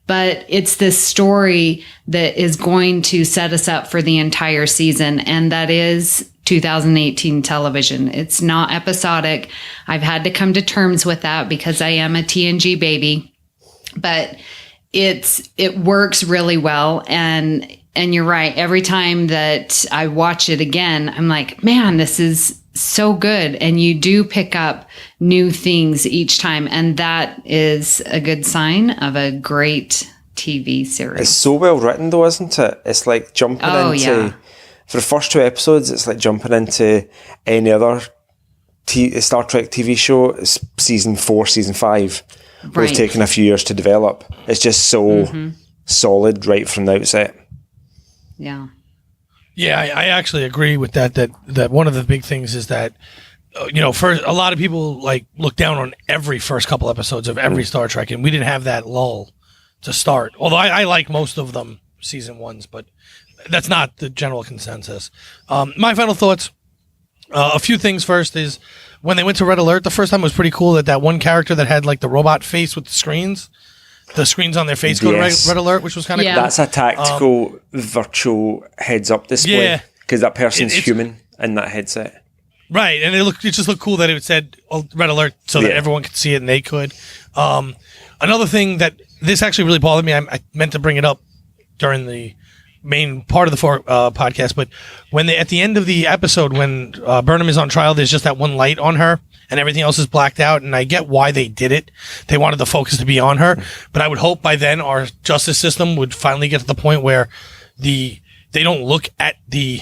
but it's this story that is going to set us up for the entire season. And that is 2018 television. It's not episodic. I've had to come to terms with that because I am a TNG baby, but it works really well. And you're right. Every time that I watch it again, I'm like, man, this is so good. And you do pick up new things each time. And that is a good sign of a great TV series. It's so well written though, isn't it? It's like jumping into, for the first 2 episodes, it's like jumping into any other Star Trek TV show. It's season 4, season 5. Right. It's taken a few years to develop. It's just so solid right from the outset. Yeah. Yeah, I actually agree with that one of the big things is that, for a lot of people look down on every first couple episodes of every Star Trek, and we didn't have that lull to start. Although I like most of them season 1s, but that's not the general consensus. My final thoughts, a few things. First is when they went to Red Alert the first time, it was pretty cool that one character that had the robot face with the screens on their face go to Red Alert, which was kind of cool. That's a tactical virtual heads-up display because that person's human in that headset. Right, and it just looked cool that it said red alert so that everyone could see it and they could. Another thing that this actually really bothered me, I meant to bring it up during the main part of the podcast, but when at the end of the episode, when Burnham is on trial, there's just that one light on her and everything else is blacked out, and I get why they did it. They wanted the focus to be on her, but I would hope by then our justice system would finally get to the point where they don't look at the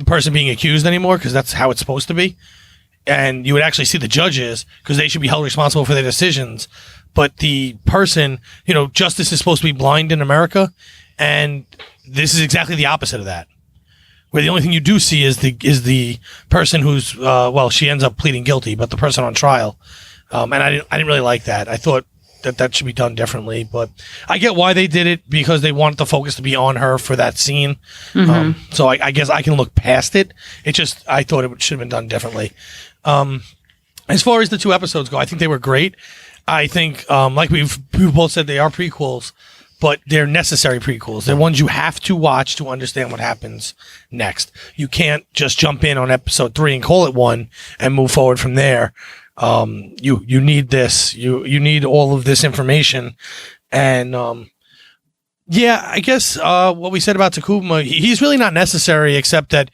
person being accused anymore, because that's how it's supposed to be. And you would actually see the judges, because they should be held responsible for their decisions. But the person, justice is supposed to be blind in America, and this is exactly the opposite of that. Where the only thing you do see is the person who's she ends up pleading guilty, but the person on trial. And I didn't really like that. I thought that should be done differently, but I get why they did it, because they want the focus to be on her for that scene. So I guess I can look past it. I thought it should have been done differently. As far as the 2 episodes go, I think they were great. I think, like we've both said, they are prequels, but they're necessary prequels. They're ones you have to watch to understand what happens next. You can't just jump in on episode 3 and call it one and move forward from there. You need this. You need all of this information. And, I guess, what we said about Takuma, he's really not necessary, except that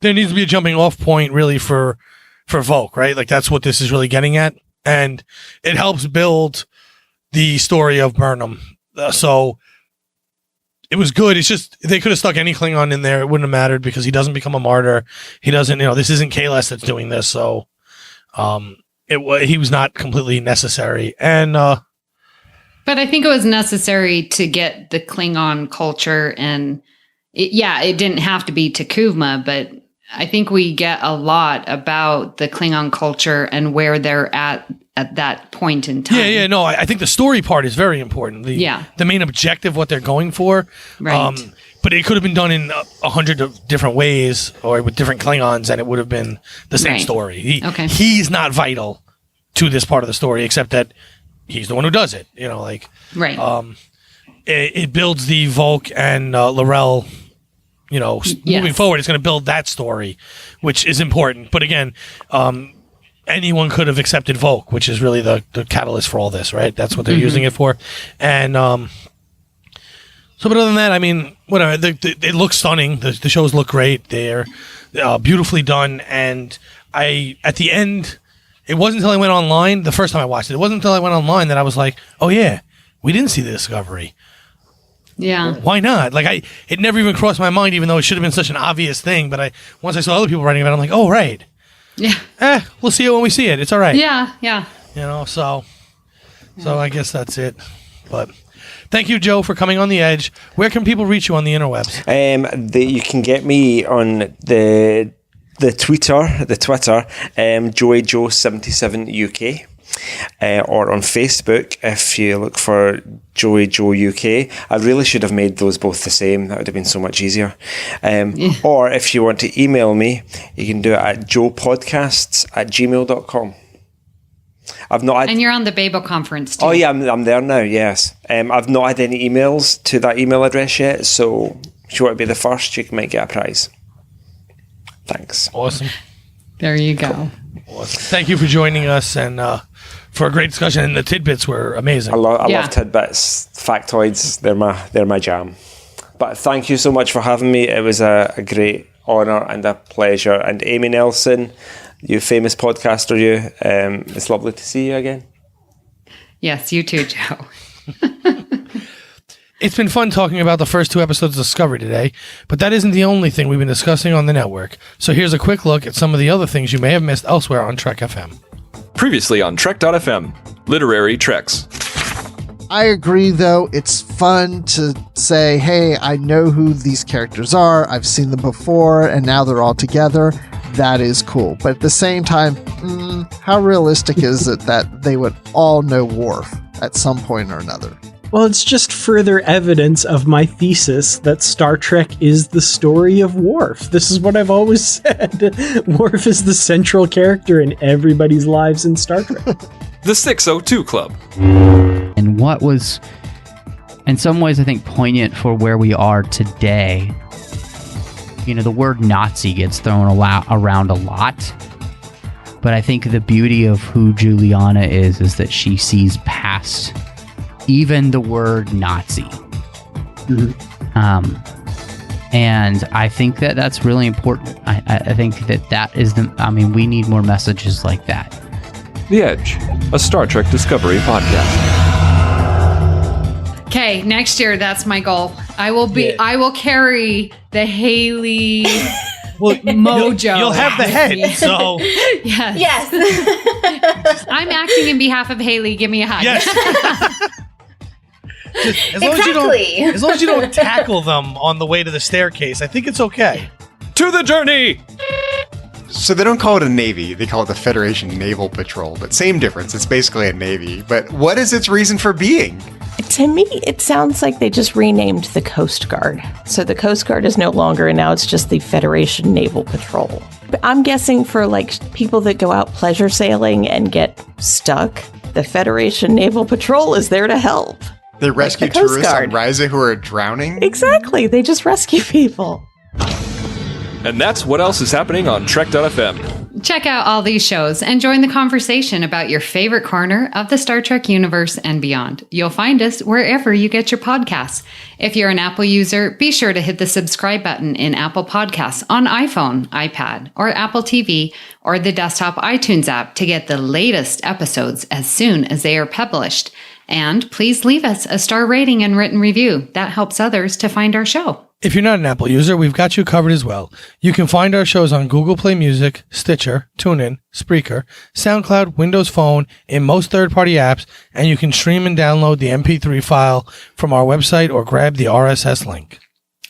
there needs to be a jumping off point really for Volk, right? Like that's what this is really getting at. And it helps build the story of Burnham. So it was good. It's just, they could have stuck any Klingon in there. It wouldn't have mattered, because he doesn't become a martyr. He doesn't, this isn't Kahless that's doing this. So, he was not completely necessary. And, but I think it was necessary to get the Klingon culture, and it didn't have to be Takuma, but I think we get a lot about the Klingon culture and where they're at that point in time. No, I think the story part is very important. The main objective, what they're going for. Right. But it could have been done in 100 of different ways, or with different Klingons, and it would have been the same story. He's not vital to this part of the story, except that he's the one who does it. Right. It builds the Volk and L'Rell. Moving forward, it's going to build that story, which is important. But again, anyone could have accepted Volk, which is really the catalyst for all this, right? That's what they're using it for. And but other than that, I mean, whatever. It looks stunning. The shows look great. They're beautifully done. And at the end, it wasn't until I went online, the first time I watched it, it wasn't until I went online that I was like, oh yeah, we didn't see the Discovery. Yeah. Why not? Like it never even crossed my mind, even though it should have been such an obvious thing. But once I saw other people writing about it, I'm like, oh right. Yeah. We'll see it when we see it. It's all right. Yeah. So I guess that's it. But thank you, Joe, for coming on the Edge. Where can people reach you on the interwebs? You can get me on the Twitter, JoeyJoe77UK. Or on Facebook, if you look for Joey Joe UK. I really should have made those both the same. That would have been so much easier. Or if you want to email me, you can do it at joepodcasts@gmail.com. And you're on the Babel conference too. Oh yeah, I'm there now, yes. I've not had any emails to that email address yet, so if you want to be the first, you might get a prize. Thanks. Awesome. There you go. Cool. Awesome. Thank you for joining us and for a great discussion. And the tidbits were amazing. I love tidbits, factoids. They're my jam. But thank you so much for having me. It was a great honour and a pleasure. And Amy Nelson, you famous podcaster, it's lovely to see you again. Yes, you too, Joe. It's been fun talking about the first 2 episodes of Discovery today, but that isn't the only thing we've been discussing on the network. So here's a quick look at some of the other things you may have missed elsewhere on Trek FM. Previously on Trek.fm, Literary Treks. I agree, though. It's fun to say, hey, I know who these characters are, I've seen them before, and now they're all together. That is cool. But at the same time, how realistic is it that they would all know Worf at some point or another? Well, it's just further evidence of my thesis that Star Trek is the story of Worf. This is what I've always said. Worf is the central character in everybody's lives in Star Trek. The 602 Club. And what was, in some ways, I think, poignant for where we are today. The word Nazi gets thrown around a lot. But I think the beauty of who Juliana is that she sees past even the word Nazi. And I think that that's really important. I think that is we need more messages like that. The Edge, a Star Trek Discovery podcast. Okay, next year, that's my goal. I will carry the Haley mojo. You'll have the head, so. Yes. I'm acting in behalf of Haley. Give me a hug. Yes. As long as you don't tackle them on the way to the staircase, I think it's okay. To the journey! So they don't call it a navy, they call it the Federation Naval Patrol, but same difference, it's basically a navy. But what is its reason for being? To me, it sounds like they just renamed the Coast Guard. So the Coast Guard is no longer, and now it's just the Federation Naval Patrol. But I'm guessing for people that go out pleasure sailing and get stuck, the Federation Naval Patrol is there to help. They rescue tourists on Ryza who are drowning? Exactly. They just rescue people. And that's what else is happening on Trek.fm. Check out all these shows and join the conversation about your favorite corner of the Star Trek universe and beyond. You'll find us wherever you get your podcasts. If you're an Apple user, be sure to hit the subscribe button in Apple Podcasts on iPhone, iPad, or Apple TV, or the desktop iTunes app to get the latest episodes as soon as they are published. And please leave us a star rating and written review. That helps others to find our show. If you're not an Apple user, we've got you covered as well. You can find our shows on Google Play Music, Stitcher, TuneIn, Spreaker, SoundCloud, Windows Phone, in most third-party apps, and you can stream and download the MP3 file from our website or grab the RSS link.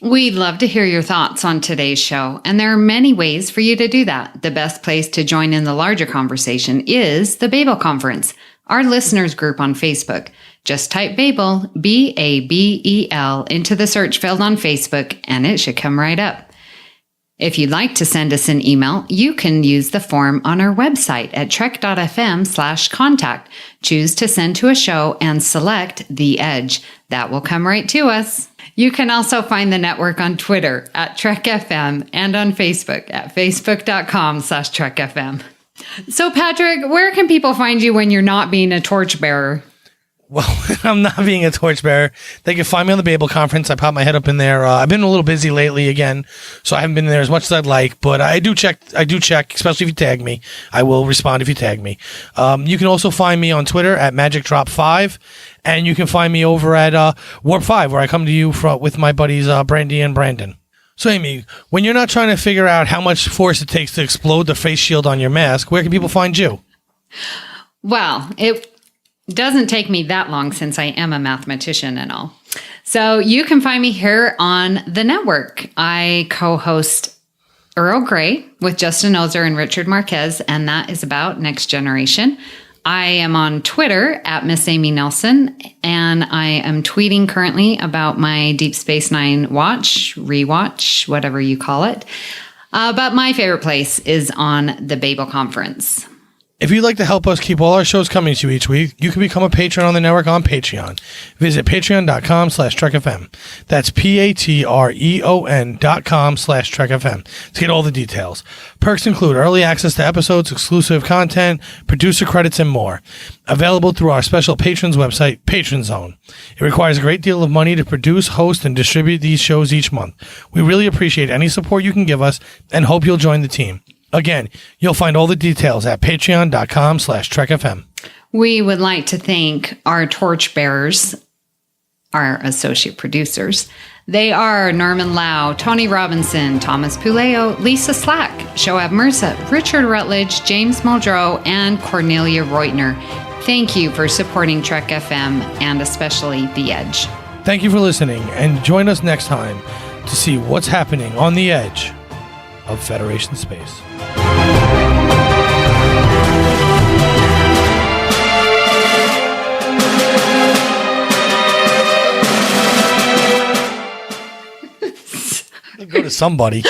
We'd love to hear your thoughts on today's show, and there are many ways for you to do that. The best place to join in the larger conversation is the Babel Conference, our listeners group on Facebook. Just type Babel, Babel, into the search field on Facebook, and it should come right up. If you'd like to send us an email, you can use the form on our website at trek.fm/contact. Choose to send to a show and select The Edge. That will come right to us. You can also find the network on Twitter at TrekFM and on Facebook at facebook.com/TrekFM. So, Patrick, where can people find you when you're not being a torchbearer? Well, I'm not being a torchbearer. They can find me on the Babel Conference. I pop my head up in there. I've been a little busy lately again, so I haven't been there as much as I'd like, but I do check, especially if you tag me. I will respond if you tag me. You can also find me on Twitter at MagicDrop5, and you can find me over at Warp 5, where I come to you with my buddies Brandy and Brandon. So, Amy, when you're not trying to figure out how much force it takes to explode the face shield on your mask, where can people find you? Well, it doesn't take me that long since I am a mathematician and all. So you can find me here on the network. I co-host Earl Grey with Justin Ozer and Richard Marquez, and that is about Next Generation. I am on Twitter at Miss Amy Nelson, and I am tweeting currently about my Deep Space Nine rewatch, whatever you call it. But my favorite place is on the Babel Conference. If you'd like to help us keep all our shows coming to you each week, you can become a patron on the network on Patreon. Visit patreon.com/TrekFM. That's patreon.com/TrekFM to get all the details. Perks include early access to episodes, exclusive content, producer credits, and more. Available through our special patrons website, Patron Zone. It requires a great deal of money to produce, host, and distribute these shows each month. We really appreciate any support you can give us and hope you'll join the team. Again, you'll find all the details at patreon.com/TrekFM. We would like to thank our torchbearers, our associate producers. They are Norman Lau, Tony Robinson, Thomas Puleo, Lisa Slack, Shoaib Mirza, Richard Rutledge, James Muldrow, and Cornelia Reutner. Thank you for supporting Trek FM and especially The Edge. Thank you for listening, and join us next time to see what's happening on the edge of Federation space. Go to somebody.